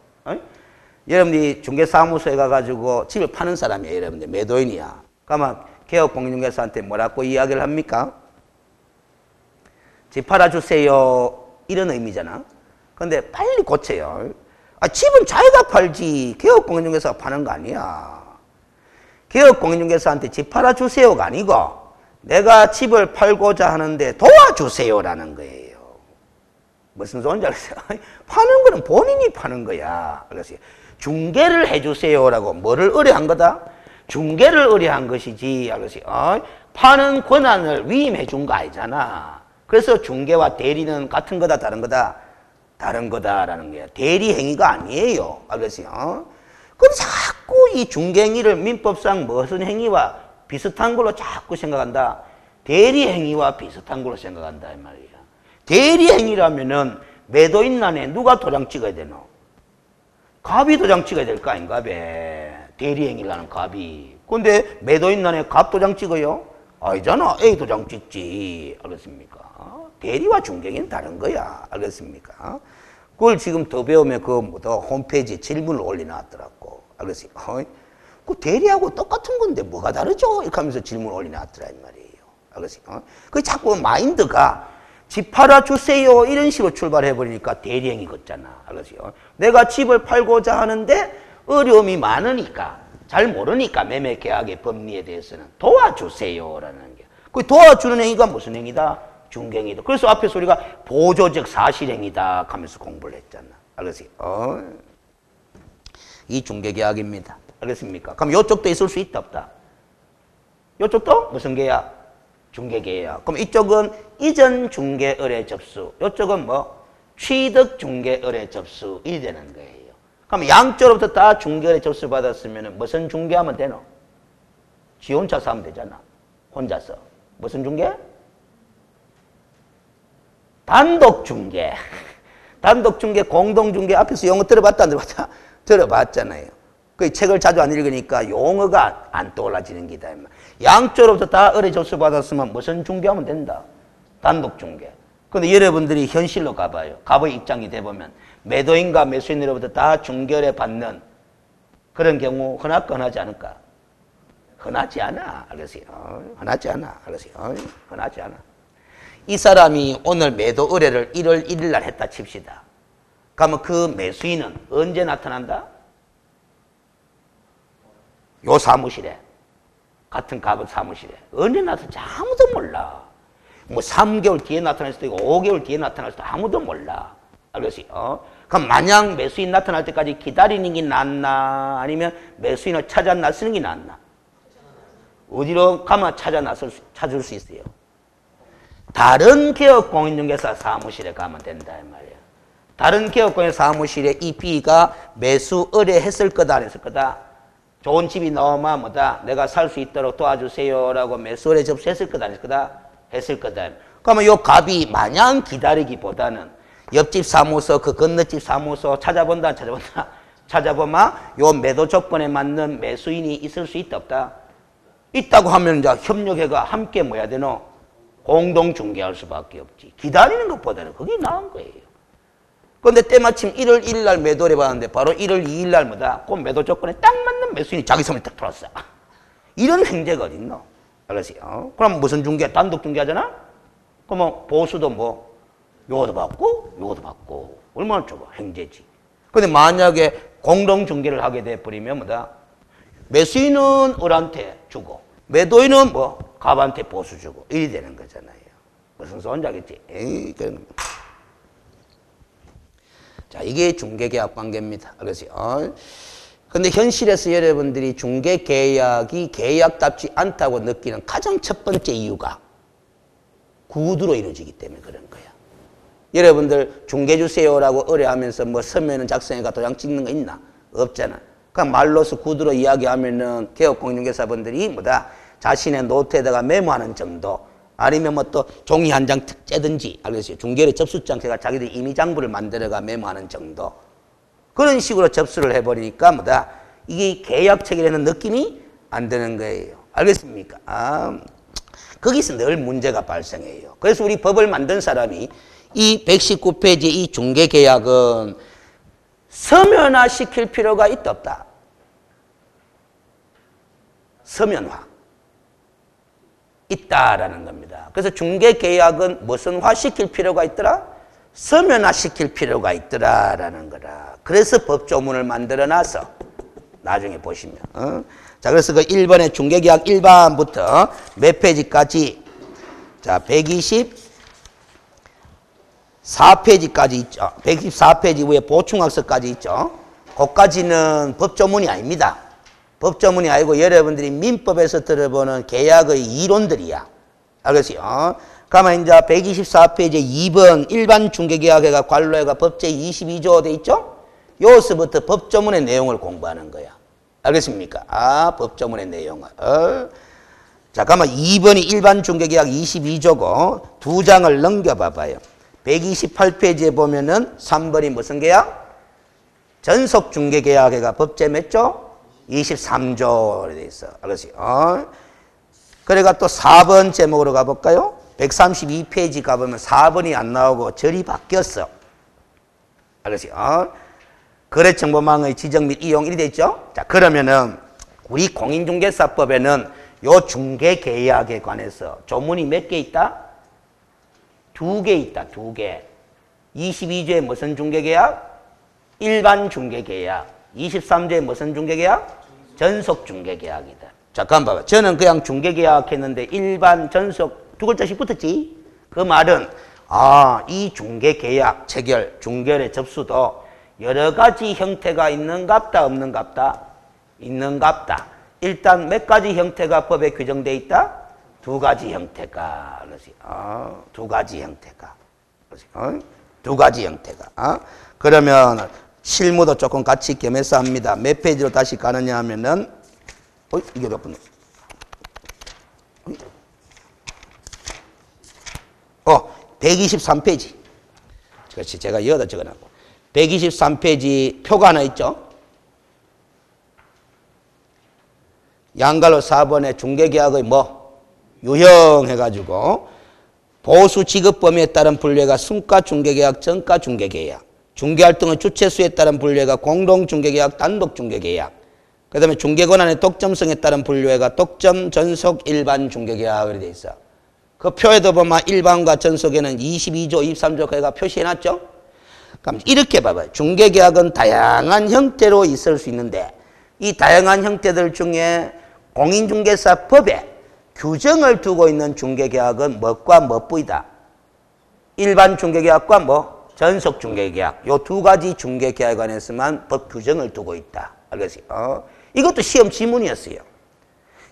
여러분들이 중개사무소에 가가지고 집을 파는 사람이에요. 여러분들 매도인이야. 그러면 개업공인중개사한테 뭐라고 이야기를 합니까? 집 팔아주세요. 이런 의미잖아. 근데 빨리 고쳐요. 아, 집은 자기가 팔지. 개업공인중개사가 파는 거 아니야. 개업공인중개사한테 집 팔아주세요가 아니고 내가 집을 팔고자 하는데 도와주세요라는 거예요. 무슨 소리인지 알겠어요? 파는 거는 본인이 파는 거야. 그래서 중개를 해주세요라고 뭐를 의뢰한 거다? 중개를 의뢰한 것이지. 그래서 파는 권한을 위임해 준 거 아니잖아. 그래서 중개와 대리는 같은 거다, 다른 거다? 다른 거다라는 거야. 대리 행위가 아니에요. 알겠어요? 근데 자꾸 이 중개 행위를 민법상 무슨 행위와 비슷한 걸로 자꾸 생각한다. 대리 행위와 비슷한 걸로 생각한다 이 말이야. 대리 행위라면은 매도인란에 누가 도장 찍어야 되노? 갑이 도장 찍어야 될 거 아닌가 배. 대리 행위라는 갑이. 근데 매도인란에 갑 도장 찍어요? 아니잖아. A 도장 찍지. 알겠습니까? 대리와 중개는 다른 거야. 알겠습니까? 그걸 지금 더 배우면 그 홈페이지에 질문을 올려놨더라고. 알겠습니까? 그 대리하고 똑같은 건데 뭐가 다르죠? 이렇게 하면서 질문을 올려놨더라 이 말이에요. 알겠습니까? 그 자꾸 마인드가 집 팔아주세요 이런 식으로 출발해버리니까 대리행위 걷잖아. 알겠어요? 내가 집을 팔고자 하는데 어려움이 많으니까 잘 모르니까 매매계약의 법리에 대해서는 도와주세요라는 게. 그 도와주는 행위가 무슨 행위다? 중개행위다. 그래서 앞에 소리가 보조적 사실행위다 하면서 공부를 했잖아. 알겠어요? 이 중개계약입니다. 알겠습니까? 그럼 이쪽도 있을 수 있다 없다? 이쪽도 무슨 계약? 중개계약. 그럼 이쪽은 이전 중개의뢰 접수. 이쪽은 뭐? 취득 중개의뢰 접수. 이 되는 거예요. 그럼 양쪽으로부터 다 중개의뢰 접수 받았으면 무슨 중개하면 되노? 지 혼자서 하면 되잖아. 혼자서. 무슨 중개? 단독 중개. 단독 중개, 공동 중개. 앞에서 용어 들어봤다 안 들어봤다? 들어봤잖아요. 그 책을 자주 안 읽으니까 용어가 안 떠올라지는 기다. 양쪽으로부터 다 의뢰 접수 받았으면 무슨 중개하면 된다? 단독 중개. 근데 여러분들이 현실로 가봐요. 갑의 입장이 돼보면 매도인과 매수인으로부터 다 중개를 받는 그런 경우 흔할까 흔하지 않을까? 흔하지 않아. 알겠어요? 흔하지 않아. 알겠어요? 흔하지 않아. 이 사람이 오늘 매도 의뢰를 1월 1일 날 했다 칩시다. 그러면 그 매수인은 언제 나타난다? 요 사무실에. 같은 갑의 사무실에. 언제 나타날지 아무도 몰라. 뭐 3개월 뒤에 나타날 수도 있고 5개월 뒤에 나타날 수도 아무도 몰라. 알겠어요? 그럼 만약 매수인 나타날 때까지 기다리는 게 낫나? 아니면 매수인을 찾아 나서는 게 낫나? 어디로 가면 찾을 수 있어요? 다른 개업공인중개사 사무실에 가면 된다 이 말이에요. 다른 개업공인중개사 사무실에 이 B가 매수 의뢰했을 거다 안 했을 거다? 좋은 집이 나오면 뭐다? 내가 살 수 있도록 도와주세요라고 매수 의뢰 접수했을 거다 안 했을 거다? 했을 거다. 그러면 요 갑이 마냥 기다리기보다는 옆집 사무소, 그 건너집 사무소 찾아본다 안 찾아본다? 찾아보면 요 매도 조건에 맞는 매수인이 있을 수 있다 없다? 있다고 하면 이제 협력회가 함께 뭐 해야 되노? 공동 중개할 수밖에 없지. 기다리는 것보다는 그게 나은 거예요. 그런데 때마침 1월 1일 날 매도를 받았는데 바로 1월 2일 날 뭐다? 그 매도 조건에 딱 맞는 매수인이 자기 손에 딱 들어왔어. 이런 행제가 어딨노? 알았어요? 그럼 무슨 중개? 단독 중개하잖아? 그러면 보수도 뭐 요것도 받고 요것도 받고 얼마나 좁아? 행제지. 근데 만약에 공동 중개를 하게 돼버리면 뭐다? 매수인은 을한테 주고 매도인은 뭐 갑한테 보수 주고 이리 되는 거잖아요. 무슨 소리인지 알겠지? 에이, 자, 이게 중개계약 관계입니다. 알겠어요? 근데 현실에서 여러분들이 중개계약이 계약답지 않다고 느끼는 가장 첫 번째 이유가 구두로 이루어지기 때문에 그런 거야. 여러분들 중개 주세요라고 의뢰하면서 뭐 서면은 작성해가 도장 찍는 거 있나? 없잖아. 그냥 말로서 구두로 이야기하면은 개업공인중개사분들이 뭐다? 자신의 노트에다가 메모하는 정도, 아니면 뭐 또 종이 한 장 째든지, 알겠어요? 중개의 접수장 제가 자기들 임의장부를 만들어가 메모하는 정도. 그런 식으로 접수를 해버리니까 뭐다? 이게 계약 체결에는 느낌이 안 드는 거예요. 알겠습니까? 거기서 늘 문제가 발생해요. 그래서 우리 법을 만든 사람이 이 119페이지 이 중개계약은 서면화 시킬 필요가 있다 없다? 서면화. 있다라는 겁니다. 그래서 중개계약은 무슨화 시킬 필요가 있더라? 서면화 시킬 필요가 있더라라는 거라. 그래서 법조문을 만들어 놔서 나중에 보시면. 자, 그래서 그 1번의 중개계약 1반부터 몇 페이지까지? 자, 124페이지까지 있죠. 124페이지 위에 보충학서까지 있죠. 그까지는 법조문이 아닙니다. 법조문이 아니고 여러분들이 민법에서 들어보는 계약의 이론들이야. 알겠어요? 그러면 이제 124페이지 2번 일반 중개계약회가 관로회가 법제 22조 돼 있죠? 여기서부터 법조문의 내용을 공부하는 거야. 알겠습니까? 법조문의 내용을. 자, 그러면 2번이 일반 중개계약 22조고 두 장을 넘겨봐봐요. 128페이지에 보면은 3번이 무슨 계약? 전속 중개계약회가 법제 몇 조? 23조로 돼 있어. 알겠어요? 그래가 또 4번 제목으로 가볼까요? 132페이지 가보면 4번이 안 나오고 절이 바뀌었어. 알겠어요? 거래정보망의 지정 및 이용 이렇게 돼 있죠? 자, 그러면은 우리 공인중개사법에는 요 중개계약에 관해서 조문이 몇 개 있다? 2개 있다. 2개. 22조에 무슨 중개계약? 일반 중개계약. 23조에 무슨 중개계약? 전속 중개계약이다. 잠깐 봐봐. 저는 그냥 중개계약 했는데 일반, 전속 두 글자씩 붙었지? 그 말은 이 중개계약 체결, 중개의 접수도 여러 가지 형태가 있는갑다, 없는갑다? 있는갑다. 일단 몇 가지 형태가 법에 규정되어 있다? 2가지 형태가. 두 가지 형태가. 2가지 형태가. 그러면 실무도 조금 같이 겸해서 합니다. 몇 페이지로 다시 가느냐 하면은, 이게 몇 분? 123페이지. 그렇지. 제가 여기다 적어놨고. 123페이지 표가 하나 있죠? 양갈로 4번에 중개계약의 유형해가지고, 보수 지급 범위에 따른 분류가 순가 중개계약, 정가 중개계약. 중개활동의 주체수에 따른 분류가 공동중개계약, 단독중개계약. 그 다음에 중개권한의 독점성에 따른 분류가 독점, 전속, 일반 중개계약으로 되어 있어. 그 표에도 보면 일반과 전속에는 22조, 23조가 표시해놨죠? 그럼 이렇게 봐봐요. 중개계약은 다양한 형태로 있을 수 있는데 이 다양한 형태들 중에 공인중개사법에 규정을 두고 있는 중개계약은 뭐과 뭐뿐이다? 일반 중개계약과 전속 중개계약. 요 2가지 중개계약에 관해서만 법 규정을 두고 있다. 알겠어요? 이것도 시험 지문이었어요.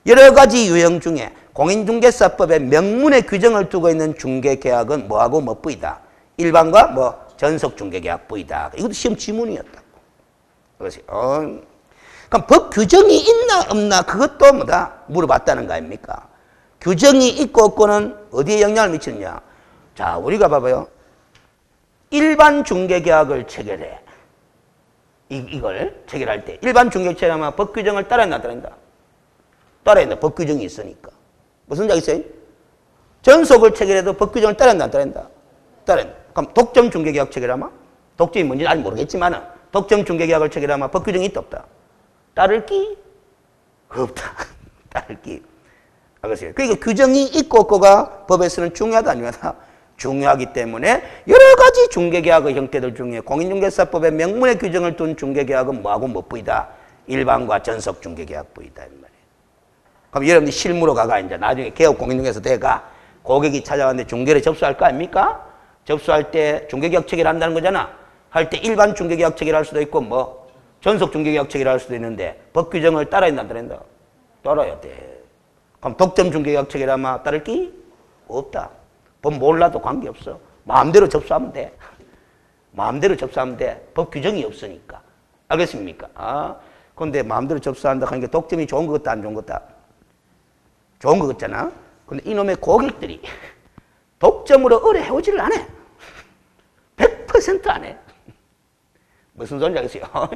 여러 가지 유형 중에 공인중개사법에 명문의 규정을 두고 있는 중개계약은 뭐하고 뭐뿐이다? 일반과 전속 중개계약뿐이다. 이것도 시험 지문이었다고. 알겠어요? 그럼 법 규정이 있나 없나 그것도 물어봤다는 거 아닙니까? 규정이 있고 없고는 어디에 영향을 미치느냐? 자, 우리가 봐봐요. 일반 중개계약을 체결해. 이걸 체결할 때 일반 중개계약 체결하면 법 규정을 따라야 한다, 따라야 한다. 따라야 한다. 법 규정이 있으니까. 무슨 작 있어요? 전속을 체결해도 법 규정을 따라야 한다, 따라야 한다. 따라야 한다. 그럼 독점 중개계약 체결하면 독점이 뭔지는 아직 모르겠지만 독점 중개계약을 체결하면 법 규정이 있다, 없다? 따를 기? 없다. 따를 기. 알겠어요? 그러니까 규정이 있고 없고가 법에서는 중요하다, 아니하다? 중요하기 때문에 여러 가지 중개계약의 형태들 중에 공인중개사법에 명문의 규정을 둔 중개계약은 뭐하고 뭐뿐이다? 일반과 전속 중개계약뿐이다. 그럼 여러분들이 실무로 가가 이제 나중에 개업 공인중개사 대가 고객이 찾아왔는데 중개를 접수할 거 아닙니까? 접수할 때 중개계약 체결한다는 거잖아. 할 때 일반 중개계약 체결할 수도 있고 전속 중개계약 체결할 수도 있는데 법 규정을 따라야 한다, 따라야 한다? 따라야 돼. 그럼 독점 중개계약 체결하면 따를 기? 없다. 법 몰라도 관계없어. 마음대로 접수하면 돼. 마음대로 접수하면 돼. 법 규정이 없으니까. 알겠습니까? 아, 근데 마음대로 접수한다 하니까 독점이 좋은 것 같다, 안 좋은 것 같다? 좋은 것 같잖아? 근데 이놈의 고객들이 독점으로 의뢰해오지를 안 해. 100% 안 해. 무슨 소리인지 알겠어요?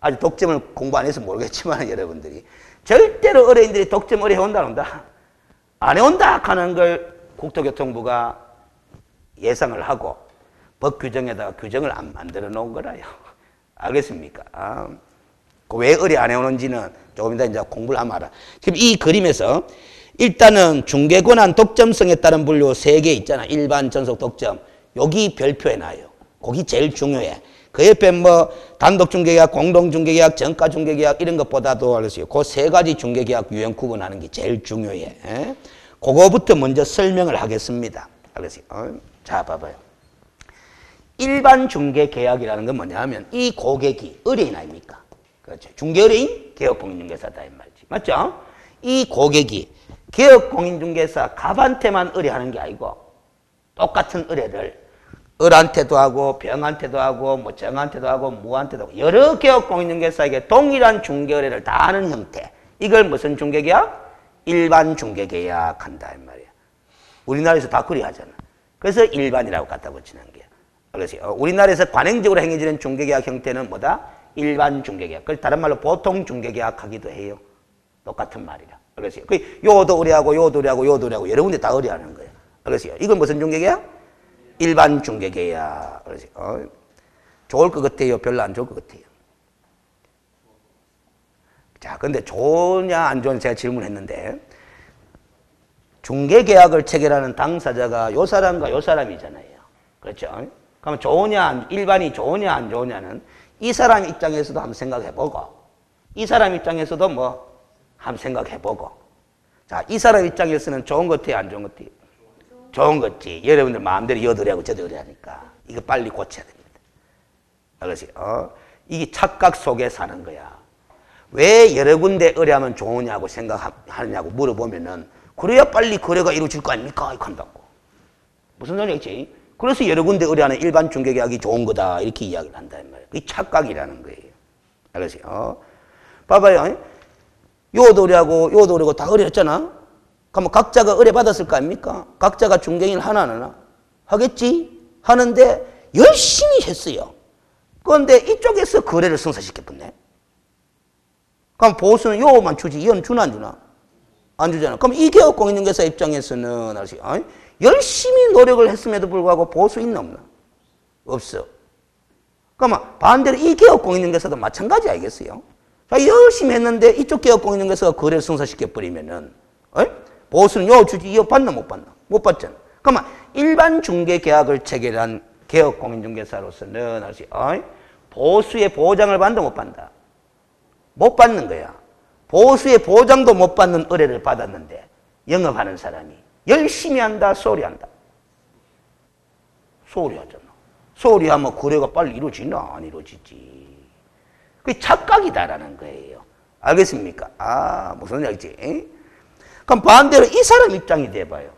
아직 독점을 공부 안 해서 모르겠지만 여러분들이 절대로 의뢰인들이 독점 의뢰해온다 안 온다? 안 해온다 하는 걸 국토교통부가 예상을 하고 법 규정에다가 규정을 안 만들어 놓은 거라요. 알겠습니까? 아, 왜 의뢰 안 해오는지는 조금 이따 이제 공부를 하면 알아. 지금 이 그림에서 일단은 중개권한 독점성에 따른 분류 3개 있잖아. 일반, 전속, 독점. 여기 별표해놔요. 거기 제일 중요해. 그 옆에 뭐 단독중개계약, 공동중개계약, 정가중개계약 이런 것보다도 알겠어요. 그 3가지 중개계약 유형 구분하는 게 제일 중요해. 에? 그거부터 먼저 설명을 하겠습니다. 알겠어요? 자, 봐봐요. 일반 중개계약이라는 건 뭐냐 하면 이 고객이 의뢰인 아닙니까? 그렇죠. 중개의뢰인, 개업공인중개사다 이 말이지. 맞죠? 이 고객이 개업공인중개사 갑한테만 의뢰하는 게 아니고 똑같은 의뢰를 을한테도 하고 병한테도 하고 뭐 정한테도 하고 무한테도 하고 여러 개업공인중개사에게 동일한 중개의뢰를 다 하는 형태. 이걸 무슨 중개계약? 일반 중개계약 한다 이 말이야. 우리나라에서 다 그리 하잖아. 그래서 일반이라고 갖다 붙이는 거야. 그래서 우리나라에서 관행적으로 행해지는 중개계약 형태는 뭐다? 일반 중개계약. 그래서 다른 말로 보통 중개계약 하기도 해요. 똑같은 말이라. 그래서 요도 의뢰하고 요도 의뢰하고 요도 의뢰하고 여러 군데 다 의뢰하는 거예요. 그래서 이건 무슨 중개계약? 일반 중개계약. 그래서 좋을 것 같아요? 별로 안 좋을 것 같아요? 자, 근데 좋으냐 안 좋으냐 제가 질문했는데 중개계약을 체결하는 당사자가 요 사람과 요 사람이잖아요. 그렇죠? 그러면 좋으냐, 일반이 좋으냐 안 좋으냐는 이 사람 입장에서도 한번 생각해보고 이 사람 입장에서도 뭐 한번 생각해보고 자, 이 사람 입장에서는 좋은 것 같아요? 안 좋은 것 같아요? 좋은 거지. 여러분들 마음대로 여도 의뢰하고 저도 의뢰하니까 이거 빨리 고쳐야 됩니다. 알겠어요? 이게 착각 속에 사는 거야. 왜 여러 군데 의뢰하면 좋으냐고 생각하느냐고 물어보면은 그래야 빨리 거래가 이루어질 거 아닙니까? 이렇게 한다고. 무슨 소리겠지? 그래서 여러 군데 의뢰하는 일반 중개계약이 좋은 거다 이렇게 이야기를 한다는 말이에요. 그게 착각이라는 거예요. 알겠어요? 봐봐요. 요도 의뢰하고 요도 의뢰하고 다 의뢰했잖아. 그러면 각자가 의뢰받았을 거 아닙니까? 각자가 중개인을 하나 하겠지? 하는데 열심히 했어요. 그런데 이쪽에서 거래를 성사시켰겠네. 그럼 보수는 요만 주지 이건 주나 안 주나? 안 주잖아. 그럼 이 개업공인중개사 입장에서는 열심히 노력을 했음에도 불구하고 보수 있나 없나? 없어. 그러면 반대로 이 개업공인중개사도 마찬가지 아니겠어요? 자, 열심히 했는데 이쪽 개업공인중개사가 거래를 성사시켜버리면은 보수는 요 주지 이거 받나 못 받나? 못 받잖아. 그러면 일반 중개계약을 체결한 개업공인중개사로서는 보수의 보장을 받는다 못 받는다? 못 받는 거야. 보수의 보장도 못 받는 의뢰를 받았는데 영업하는 사람이 열심히 한다, 소홀히 한다? 소홀히 하잖아. 소홀히 하면 거래가 빨리 이루어지나? 안 이루어지지. 그게 착각이다라는 거예요. 알겠습니까? 아, 무슨 얘기지? 그럼 반대로 이 사람 입장이 돼봐요.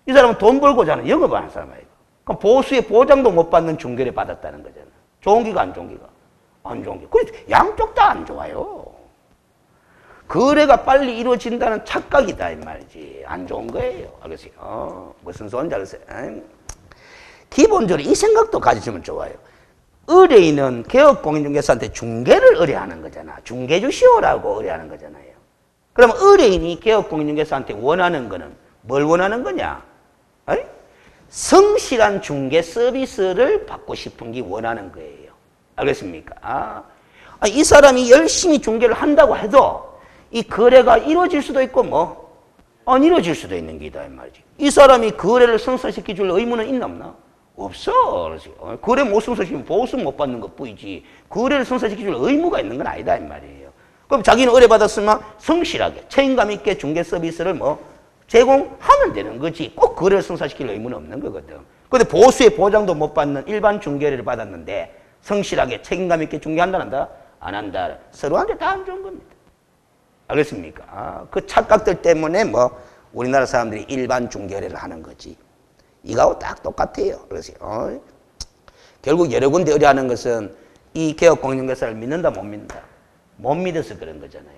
이 사람은 돈 벌고자 하는 영업을 하는 사람이에요. 그럼 보수의 보장도 못 받는 중개를 받았다는 거잖아. 좋은 기가 안 좋은 기가? 안 좋은 기가. 그래서 양쪽 다 안 좋아요. 거래가 빨리 이루어진다는 착각이다 이 말이지. 안 좋은 거예요. 알겠어요? 무슨 소리인지 알겠어요? 기본적으로 이 생각도 가지시면 좋아요. 의뢰인은 개업공인중개사한테 중개를 의뢰하는 거잖아. 중개 주시오라고 의뢰하는 거잖아요. 그러면 의뢰인이 개업공인중개사한테 원하는 거는 뭘 원하는 거냐? 성실한 중개 서비스를 받고 싶은 게 원하는 거예요. 알겠습니까? 이 사람이 열심히 중개를 한다고 해도 이 거래가 이루어질 수도 있고 뭐 안 이루어질 수도 있는 게다 이 말이지. 이 사람이 거래를 성사시켜줄 의무는 있나 없나? 없어. 거래 못 성사시키면 보수 못 받는 것 뿐이지 거래를 성사시켜줄 의무가 있는 건 아니다 이 말이에요. 그럼 자기는 의뢰받았으면 성실하게 책임감 있게 중개 서비스를 뭐 제공하면 되는 거지. 꼭 거래를 성사시킬 의무는 없는 거거든. 그런데 보수의 보장도 못 받는 일반 중개를 받았는데 성실하게 책임감 있게 중개한다 한다? 안 한다. 서로한테 다 안 좋은 겁니다. 알겠습니까? 그 착각들 때문에 뭐 우리나라 사람들이 일반 중개를 하는 거지. 이거하고 딱 똑같아요. 그래서 결국 여러 군데 의뢰하는 것은 이 개업공인중개사를 믿는다 못 믿는다? 못 믿어서 그런 거잖아요.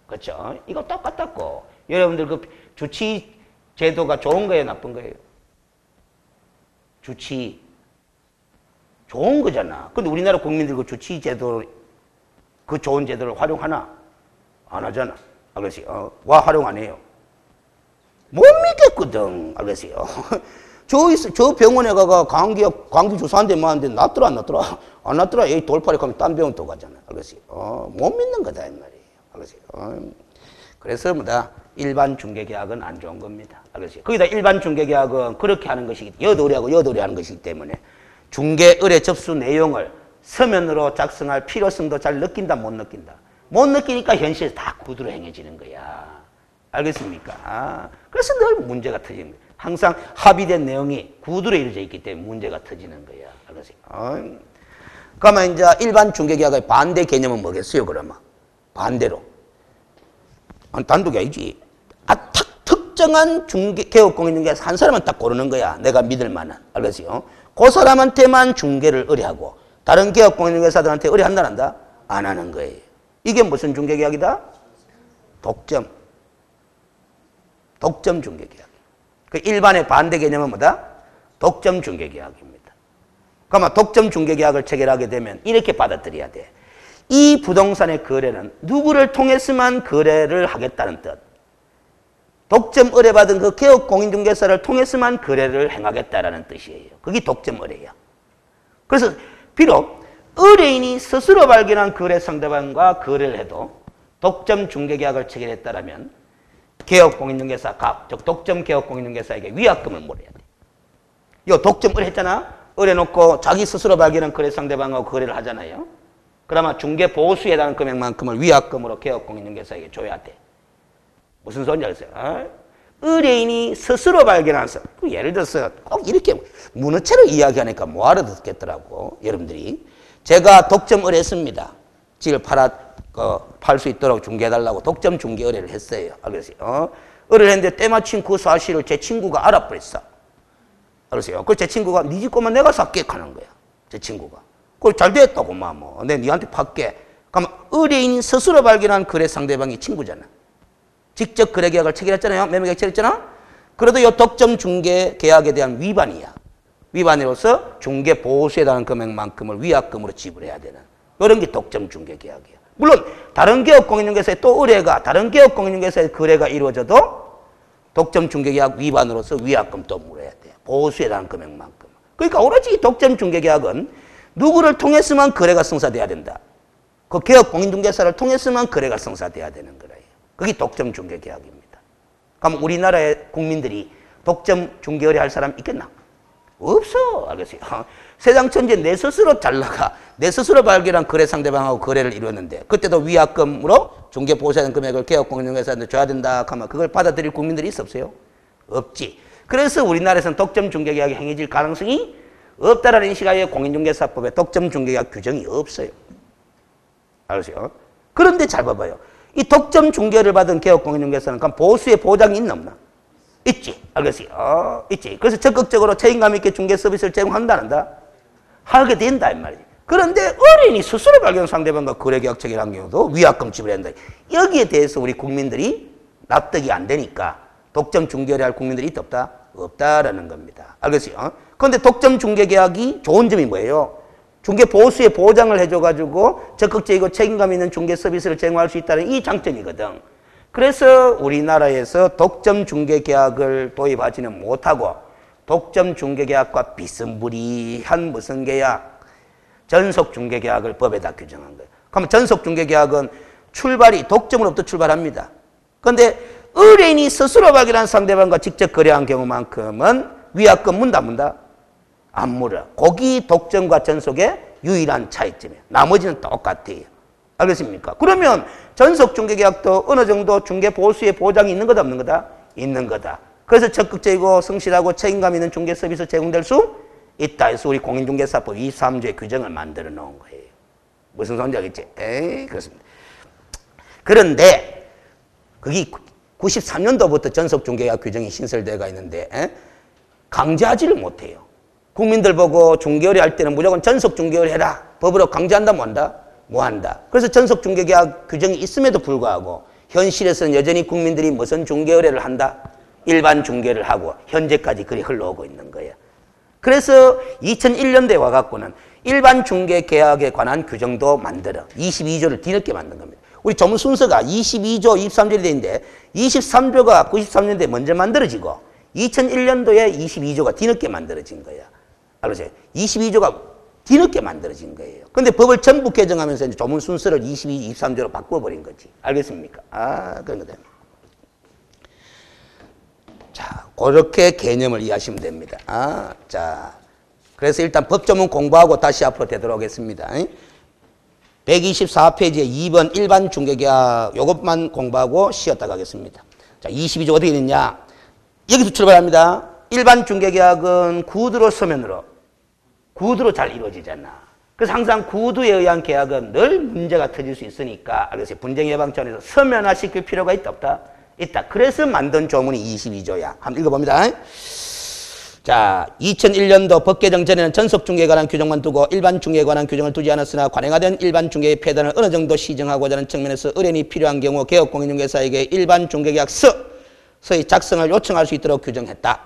그렇죠? 이거 똑같았고 여러분들 그 주치 제도가 좋은 거예요, 나쁜 거예요? 주치 좋은 거잖아. 근데 우리나라 국민들 그 주치 제도 그 좋은 제도를 활용하나? 안 하잖아. 알겠어요? 와 활용 안 해요. 못 믿겠거든. 알겠어요? 저 병원에 가가 감기 주사한테 맞는데 낫더라 안 낫더라? 안 낫더라. 여기 돌팔이 가면 딴 병원 또 가잖아. 알겠어요? 못 믿는 거다 이 말이에요. 알겠어요? 그래서 뭐다 일반 중개계약은 안 좋은 겁니다. 알겠어요? 거기다 일반 중개계약은 그렇게 하는 것이기 여도리하고 여도리 하는 것이기 때문에 중개 의뢰 접수 내용을 서면으로 작성할 필요성도 잘 느낀다 못 느낀다? 못 느끼니까 현실에서 다 구두로 행해지는 거야. 알겠습니까? 그래서 늘 문제가 터지는 거야. 항상 합의된 내용이 구두로 이루어져 있기 때문에 문제가 터지는 거야. 알겠어요? 그러면 이제 일반 중개계약의 반대 개념은 뭐겠어요, 그러면? 반대로. 단독이 아니지. 특정한 개업공인중개사 한 사람은 딱 고르는 거야. 내가 믿을 만한. 알겠어요? 그 사람한테만 중개를 의뢰하고 다른 개업공인중개사들한테 의뢰한다 안 한다? 안 하는 거예요. 이게 무슨 중개계약이다? 독점 중개계약. 그 일반의 반대 개념은 뭐다? 독점 중개계약입니다. 그러면 독점 중개계약을 체결하게 되면 이렇게 받아들여야 돼. 이 부동산의 거래는 누구를 통해서만 거래를 하겠다는 뜻. 독점 의뢰받은 그 개업공인중개사를 통해서만 거래를 행하겠다라는 뜻이에요. 그게 독점 의뢰야. 그래서 비록 의뢰인이 스스로 발견한 거래 상대방과 거래를 해도 독점 중개계약을 체결했다라면 개업공인중개사 즉 독점 개업공인중개사에게 위약금을 물어야 돼. 요 독점 의뢰했잖아. 의뢰놓고 자기 스스로 발견한 거래 상대방하고 거래를 하잖아요. 그러면 중개 보수에 해당하는 금액만큼을 위약금으로 개업공인중개사에게 줘야 돼. 무슨 소리인지 알겠어요? 의뢰인이 스스로 발견해서 예를 들어서 꼭 이렇게 문어체로 이야기하니까 뭐 알아듣겠더라고. 여러분들이 제가 독점 의뢰했습니다. 집을 팔 수 있도록 중개해달라고 독점 중개 의뢰를 했어요. 알겠어요? 의뢰를 했는데 때마침 그 사실을 제 친구가 알아버렸어. 알겠어요? 그래서 제 친구가 네 집 거만 내가 살게 하는 거야. 제 친구가. 그걸 잘 됐다고 뭐. 내가 니한테 팔게. 그러면 의뢰인이 스스로 발견한 거래 상대방이 친구잖아. 직접 거래 계약을 체결했잖아요. 매매 계약 체결했잖아. 그래도 이 독점 중개 계약에 대한 위반이야. 위반으로서 중개 보수에 해당하는 금액만큼을 위약금으로 지불해야 되는 이런 게 독점 중개 계약이야. 물론 다른 개업공인중개사의 또 의뢰가 다른 개업공인중개사의 거래가 이루어져도 독점 중개 계약 위반으로서 위약금 또 물어야 돼. 보수에 해당하는 금액만큼. 그러니까 오로지 독점 중개 계약은 누구를 통해서만 거래가 성사돼야 된다. 그 개업공인중개사를 통해서만 거래가 성사돼야 되는 거예요. 그게 독점 중개 계약입니다. 그럼 우리나라의 국민들이 독점 중개 의뢰할 사람 있겠나? 없어. 알겠어요? 세상 천지에 내 스스로 잘 나가. 내 스스로 발견한 거래 상대방하고 거래를 이루었는데 그때도 위약금으로 중개 보수하는 금액을 개업공인중개사한테 줘야 된다 하면 그걸 받아들일 국민들이 있어 없어요? 없지. 그래서 우리나라에서는 독점 중개 계약이 행해질 가능성이 없다라는 인식하에 공인중개사법에 독점 중개 계약 규정이 없어요. 알겠어요? 그런데 잘 봐봐요. 이 독점 중개를 받은 개업공인중개사는 그럼 보수의 보장이 있나 없나? 있지. 알겠어요? 있지. 그래서 적극적으로 책임감 있게 중개 서비스를 제공한다, 안 한다? 하게 된다, 이 말이지. 그런데 의뢰인이 스스로 발견 상대방과 거래계약 체결한 경우도 위약금 지불해야 한다. 여기에 대해서 우리 국민들이 납득이 안 되니까 독점 중개를 할 국민들이 있다, 없다? 없다라는 겁니다. 알겠어요? 그런데 독점 중개계약이 좋은 점이 뭐예요? 중개 보수의 보장을 해줘가지고 적극적이고 책임감 있는 중개 서비스를 제공할 수 있다는 이 장점이거든. 그래서 우리나라에서 독점 중개 계약을 도입하지는 못하고 독점 중개 계약과 비스무리한 무슨 계약? 전속 중개 계약을 법에다 규정한 거예요. 그러면 전속 중개 계약은 출발이 독점으로부터 출발합니다. 그런데 의뢰인이 스스로 발견한 상대방과 직접 거래한 경우만큼은 위약금 문다 안 문다? 안 물어. 거기 독점과 전속의 유일한 차이점이에요. 나머지는 똑같아요. 알겠습니까? 그러면 전속 중개계약도 어느 정도 중개 보수의 보장이 있는 거다 없는 거다? 있는 거다. 그래서 적극적이고 성실하고 책임감 있는 중개 서비스 제공될 수 있다 해서 우리 공인중개사법 23조의 규정을 만들어 놓은 거예요. 무슨 소리인지 알겠지? 그렇습니다. 그런데 그게 93년도부터 전속 중개계약 규정이 신설되어 있는데 강제하지를 못해요. 국민들 보고 중개거래 할 때는 무조건 전속 중개거래 해라. 법으로 강제한다 뭐한다? 뭐한다. 그래서 전속 중개계약 규정이 있음에도 불구하고 현실에서는 여전히 국민들이 무슨 중개거래를 한다? 일반 중개를 하고 현재까지 그리 흘러오고 있는 거예요. 그래서 2001년도에 와갖고는 일반 중개 계약에 관한 규정도 만들어 22조를 뒤늦게 만든 겁니다. 우리 조문 순서가 22조 23조이 되는데 23조가 93년도에 먼저 만들어지고 2001년도에 22조가 뒤늦게 만들어진 거야. 알겠어요? 22조가 뒤늦게 만들어진 거예요. 근데 법을 전부 개정하면서 이제 조문 순서를 22, 23조로 바꿔버린 거지. 알겠습니까? 그런 거다. 자, 그렇게 개념을 이해하시면 됩니다. 자, 그래서 일단 법조문 공부하고 다시 앞으로 되도록 하겠습니다. 124페이지에 2번 일반 중개계약 요것만 공부하고 쉬었다 가겠습니다. 자, 22조 어떻게 되느냐? 여기서 출발합니다. 일반 중개계약은 구두로 서면으로 잘 이루어지잖아. 그래서 항상 구두에 의한 계약은 늘 문제가 터질 수 있으니까 알겠어요? 분쟁 예방 차원에서 서면화시킬 필요가 있다 없다? 있다. 그래서 만든 조문이 22조야. 한번 읽어봅니다. 자, 2001년도 법 개정 전에는 전속 중개에 관한 규정만 두고 일반 중개에 관한 규정을 두지 않았으나 관행화된 일반 중개의 폐단을 어느 정도 시정하고자 하는 측면에서 의뢰인이 필요한 경우 개업공인중개사에게 일반 중개계약서의 작성을 요청할 수 있도록 규정했다.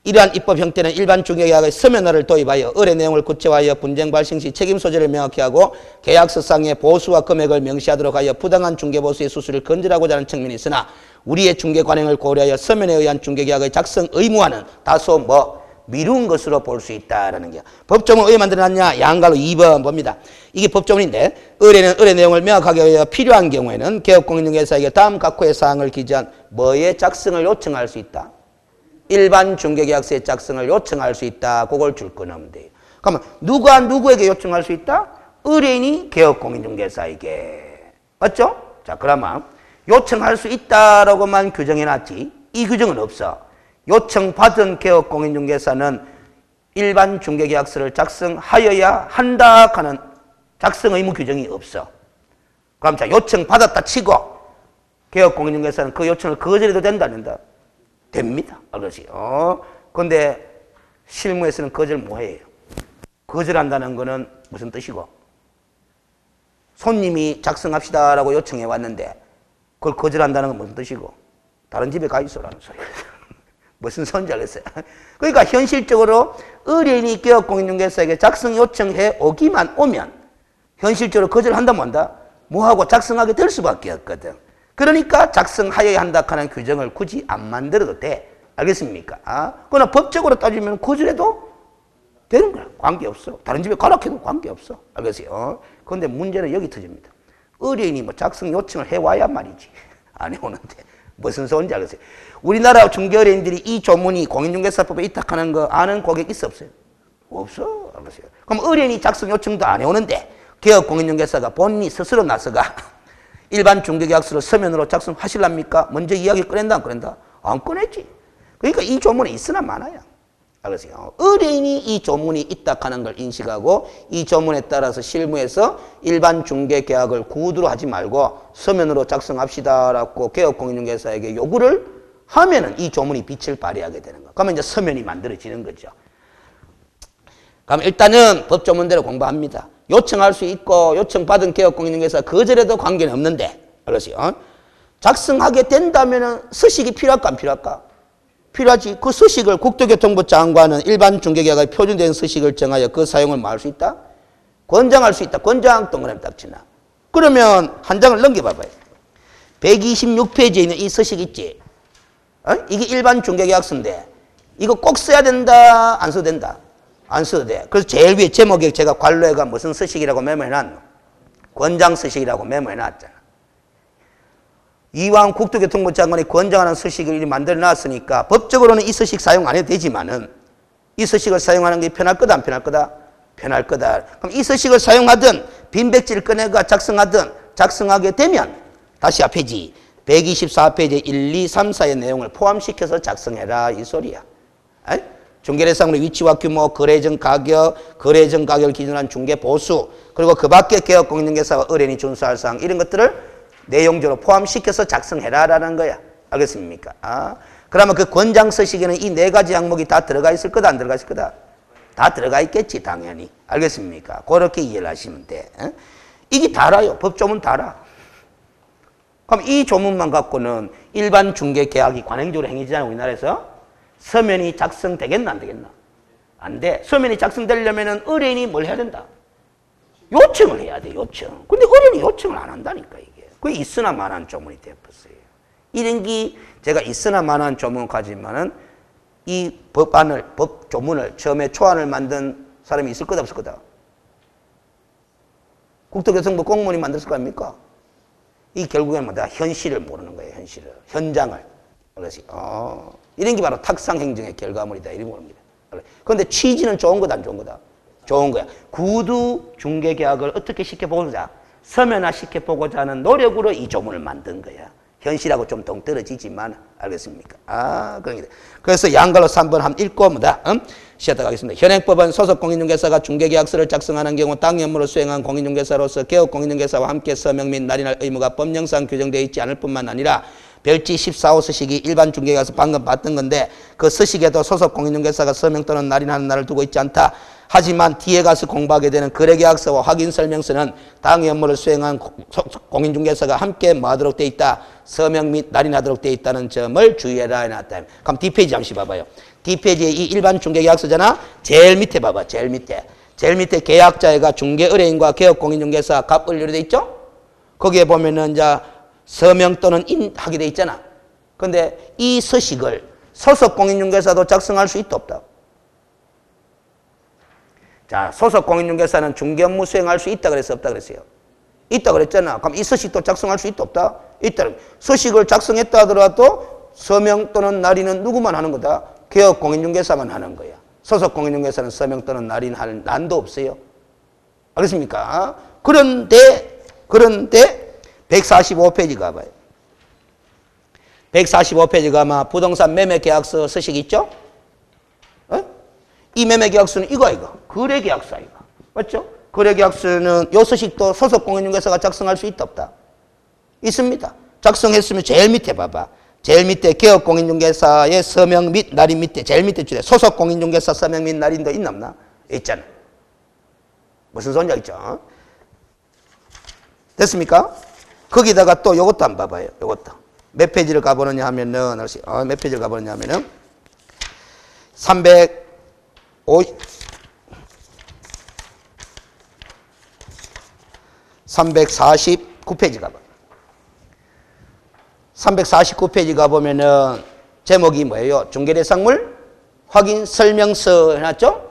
이러한 입법 형태는 일반 중개계약의 서면화를 도입하여 의뢰 내용을 구체화하여 분쟁 발생 시 책임 소재를 명확히 하고 계약서상의 보수와 금액을 명시하도록 하여 부당한 중개보수의 수수를 건절하고자 하는 측면이 있으나 우리의 중개 관행을 고려하여 서면에 의한 중개계약의 작성 의무화는 다소 미룬 것으로 볼 수 있다라는 게. 법조문 왜 만들어놨냐? 양가로 2번 봅니다. 이게 법조문인데 의뢰는 의뢰 내용을 명확하게 하여 필요한 경우에는 개업공인중개사에게 다음 각호의 사항을 기재한 뭐의 작성을 요청할 수 있다? 일반 중개계약서의 작성을 요청할 수 있다. 그걸 줄 거는 돼요. 그러면 누가 누구에게 요청할 수 있다? 의뢰인이 개업공인중개사에게. 맞죠? 자, 그러면 요청할 수 있다라고만 규정해놨지 이 규정은 없어. 요청받은 개업공인중개사는 일반 중개계약서를 작성하여야 한다 하는 작성 의무 규정이 없어. 그럼 자, 요청받았다 치고 개업공인중개사는 그 요청을 거절해도 된다 안 된다? 됩니다. 그렇지요. 그런데 실무에서는 거절 뭐해요? 거절한다는 거는 무슨 뜻이고? 손님이 작성합시다라고 요청해 왔는데 그걸 거절한다는 건 무슨 뜻이고? 다른 집에 가 있어라는 소리예요. 무슨 소리인지 알겠어요? 그러니까 현실적으로 의뢰인이 개업공인중개사에게 작성 요청해 오기만 오면 현실적으로 거절한다 뭐한다? 뭐하고 작성하게 될 수밖에 없거든. 그러니까 작성하여야 한다 하는 규정을 굳이 안 만들어도 돼. 알겠습니까? 그러나 법적으로 따지면 거절해도 되는 거야. 관계없어. 다른 집에 가라 해도 관계없어. 알겠어요? 그런데 문제는 여기 터집니다. 의뢰인이 뭐 작성 요청을 해와야 말이지. 안 해오는데. 무슨 소리인지 알겠어요? 우리나라 중개의뢰인들이 이 조문이 공인중개사법에 있다하는 거 아는 고객 있어 없어요? 없어. 알겠어요? 그럼 의뢰인이 작성 요청도 안 해오는데 개업공인중개사가 본인이 스스로 나서가 일반 중개계약서를 서면으로 작성하실랍니까? 먼저 이야기 꺼낸다 안 꺼낸다? 안 꺼냈지. 그러니까 이 조문에 있으나 마나요. 알겠어요? 의뢰인이 이 조문이 있다 하는 걸 인식하고 이 조문에 따라서 실무에서 일반 중개계약을 구두로 하지 말고 서면으로 작성합시다라고 개업공인중개사에게 요구를 하면은 이 조문이 빛을 발휘하게 되는 거. 그러면 이제 서면이 만들어지는 거죠. 그럼 일단은 법조문대로 공부합니다. 요청할 수 있고 요청받은 개업공인중개사 거절해도 관계는 없는데 알겠어요? 작성하게 된다면은 서식이 필요할까 안 필요할까? 필요하지. 그 서식을 국토교통부 장관은 일반 중개계약의 표준된 서식을 정하여 그 사용을 뭐 할 수 있다? 권장할 수 있다. 권장 동그라미 딱 치나. 그러면 한 장을 넘겨봐봐요. 126페이지에 있는 이 서식 있지? 이게 일반 중개계약서인데 이거 꼭 써야 된다? 안 써도 된다? 안 써도 돼. 그래서 제일 위에 제목에 제가 관로에가 무슨 서식이라고 메모해놨노? 권장 서식이라고 메모해놨잖아. 이왕 국토교통부 장관이 권장하는 서식을 만들어놨으니까 법적으로는 이 서식 사용 안 해도 되지만은 이 서식을 사용하는 게 편할 거다 안 편할 거다? 편할 거다. 그럼 이 서식을 사용하든 빈백지를 꺼내가 작성하든 작성하게 되면 다시 앞에지 124페이지 1, 2, 3, 4의 내용을 포함시켜서 작성해라 이 소리야. 중개대상으로 위치와 규모, 거래전 가격, 거래전 가격을 기준한 중개 보수, 그리고 그 밖에 개업공인중개사와 의뢰인이 준수할 사항 이런 것들을 내용적으로 포함시켜서 작성해라라는 거야. 알겠습니까? 그러면 그 권장 서식에는 이 네 가지 항목이 다 들어가 있을 거다, 안 들어가 있을 거다? 다 들어가 있겠지, 당연히. 알겠습니까? 그렇게 이해를 하시면 돼. 이게 달아요. 법조문 달아. 그럼 이 조문만 갖고는 일반 중개 계약이 관행적으로 행해지잖아요, 우리나라에서. 서면이 작성되겠나, 안 되겠나? 안 돼. 서면이 작성되려면은 의뢰인이 뭘 해야 된다? 요청을 해야 돼, 요청. 근데 의뢰인이 요청을 안 한다니까, 이게. 그게 있으나 마나한 조문이 되어버렸어요. 이런 게 제가 있으나 마나한 조문 가지만은 이 법 조문을 처음에 초안을 만든 사람이 있을 거다, 없을 거다? 국토교통부 공무원이 만들었을 거 아닙니까? 이 결국에는 뭐다? 현실을 모르는 거예요, 현실을. 현장을. 그래서, 이런 게 바로 탁상행정의 결과물이다, 이런 겁니다. 그런데 취지는 좋은 거다, 안 좋은 거다? 좋은 거야. 구두 중개계약을 어떻게 시켜보고자, 서면화 시켜보고자 하는 노력으로 이 조문을 만든 거야. 현실하고 좀 동떨어지지만, 알겠습니까? 그런 게. 그래서 양갈로 3번 한번 읽고 뭐다? 시작하도록 하겠습니다. 현행법은 소속 공인중개사가 중개계약서를 작성하는 경우 당해 업무를 수행한 공인중개사로서 개업 공인중개사와 함께 서명 및 날인할 의무가 법령상 규정되어 있지 않을 뿐만 아니라 별지 14호 서식이 일반 중개계약서 방금 봤던 건데 그 서식에도 소속 공인중개사가 서명 또는 날인하는 날을 두고 있지 않다. 하지만 뒤에 가서 공부하게 되는 거래계약서와 확인설명서는 당해 업무를 수행한 공인중개사가 함께 뭐하도록 되어 있다. 서명 및 날인하도록 되어 있다는 점을 주의해라 해놨다. 그럼 뒷페이지 잠시 봐봐요. 뒷페이지에 이 일반 중개계약서잖아. 제일 밑에 봐봐. 제일 밑에. 제일 밑에 계약자가 중개의뢰인과 개업공인중개사 갑을류로 되어 있죠? 거기에 보면은 이제 서명 또는 인하게 되어 있잖아. 근데 이 서식을 소속 공인중개사도 작성할 수 있다 없다? 자, 소속 공인중개사는 중개 업무 수행할 수 있다 그랬어, 없다 그랬어요? 있다 그랬잖아. 그럼 이 서식도 작성할 수 있다 없다? 있다. 서식을 작성했다 하더라도 서명 또는 날인은 누구만 하는 거다? 개업 공인중개사만 하는 거야. 소속 공인중개사는 서명 또는 날인할 난도 없어요. 알겠습니까? 그런데 145페이지 가봐요. 145페이지 가면 부동산 매매계약서 서식 있죠? 이 매매계약서는 이거. 거래계약서 이거. 맞죠? 거래계약서는 요 서식도 소속 공인중개사가 작성할 수 있다 없다? 있습니다. 작성했으면 제일 밑에 봐봐. 제일 밑에 개업공인중개사의 서명 및 날인 밑에 제일 밑에 줄에 소속 공인중개사 서명 및 날인도 있나 없나? 있잖아. 무슨 소리인지 알죠? 됐습니까? 거기다가 또 요것도 한번 봐봐요. 요것도. 몇 페이지를 가보느냐 하면은, 몇 페이지를 가보느냐 하면은, 349페이지 가봐. 349페이지 가보면은, 제목이 뭐예요? 중개대상물 확인 설명서 해놨죠?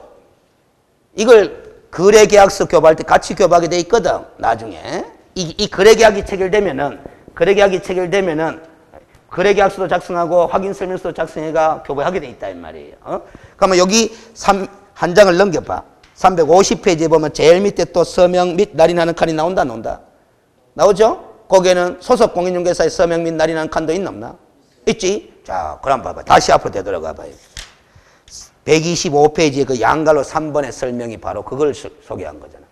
이걸 거래계약서 교부할 때 같이 교부하게 돼 있거든, 나중에. 이 거래계약이 체결되면은, 거래계약서도 작성하고 확인설명서도 작성해가 교부하게 돼 있다, 이 말이에요. 그러면 여기 한 장을 넘겨봐. 350페이지에 보면 제일 밑에 또 서명 및 날인하는 칸이 나온다, 안 나온다? 나오죠? 거기에는 소속 공인중개사의 서명 및 날인하는 칸도 있나 없나? 있지? 자, 그럼 봐봐. 다시 앞으로 되돌아가 봐요. 125페이지에 그 양갈로 3번의 설명이 바로 그걸 소개한 거잖아.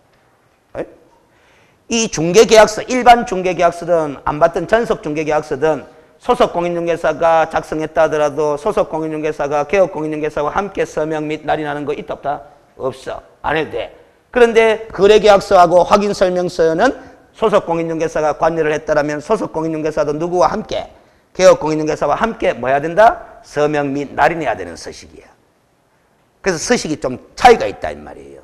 이 중개계약서, 일반 중개계약서든 안 받던 전속 중개계약서든 소속 공인중개사가 작성했다 하더라도 소속 공인중개사가 개업 공인중개사와 함께 서명 및 날인하는 거 있다 없다? 없어. 안 해도 돼. 그런데 거래계약서하고 확인설명서는 소속 공인중개사가 관여를 했다라면 소속 공인중개사도 누구와 함께? 개업 공인중개사와 함께 뭐 해야 된다? 서명 및 날인해야 되는 서식이야. 그래서 서식이 좀 차이가 있다 이 말이에요.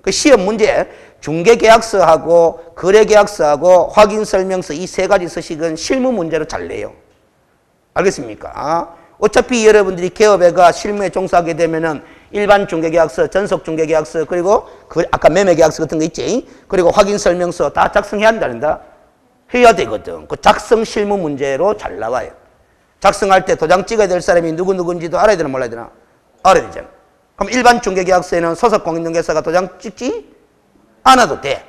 그 시험 문제 중개계약서하고 거래계약서하고 확인설명서 이 세 가지 서식은 실무 문제로 잘 내요. 알겠습니까? 어차피 여러분들이 개업에가 실무에 종사하게 되면은 일반 중개계약서, 전속 중개계약서, 그리고 아까 매매계약서 같은 거 있지? 그리고 확인설명서 다 작성해야 한다. 해야 되거든. 그 작성 실무 문제로 잘 나와요. 작성할 때 도장 찍어야 될 사람이 누구인지도 알아야 되나 몰라야 되나? 알아야 되잖아. 그럼 일반 중개계약서에는 소속 공인중개사가 도장 찍지 않아도 돼.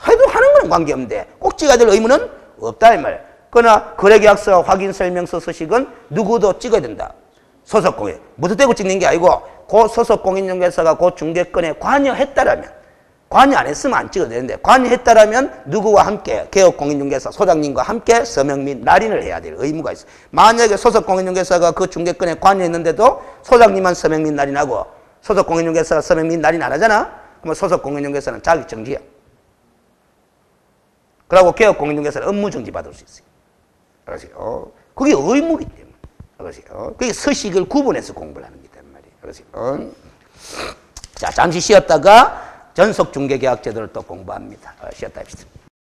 해도 하는 건 관계없는데 꼭 찍어야 될 의무는 없다 이 말이야. 그러나 거래계약서 확인설명서 서식은 누구도 찍어야 된다. 소속 공인. 무턱대고 찍는 게 아니고 그 소속 공인중개사가 그 중개권에 관여했다라면 관여 안 했으면 안 찍어도 되는데 관여했다라면 누구와 함께 개업공인중개사 소장님과 함께 서명 및 날인을 해야 될 의무가 있어요. 만약에 소속공인중개사가 그 중개권에 관여했는데도 소장님만 서명 및 날인하고 소속공인중개사가 서명 및 날인 안 하잖아? 그러면 소속공인중개사는 자격정지야. 그리고 개업공인중개사는 업무정지 받을 수 있어요. 그러세요. 그게 의무이기 때문에. 그러세요. 그게 서식을 구분해서 공부를 하는 거란 말이에요. 그러세요. 자, 잠시 쉬었다가 전속중개계약제도를 또 공부합니다. 쉬었다 합시다.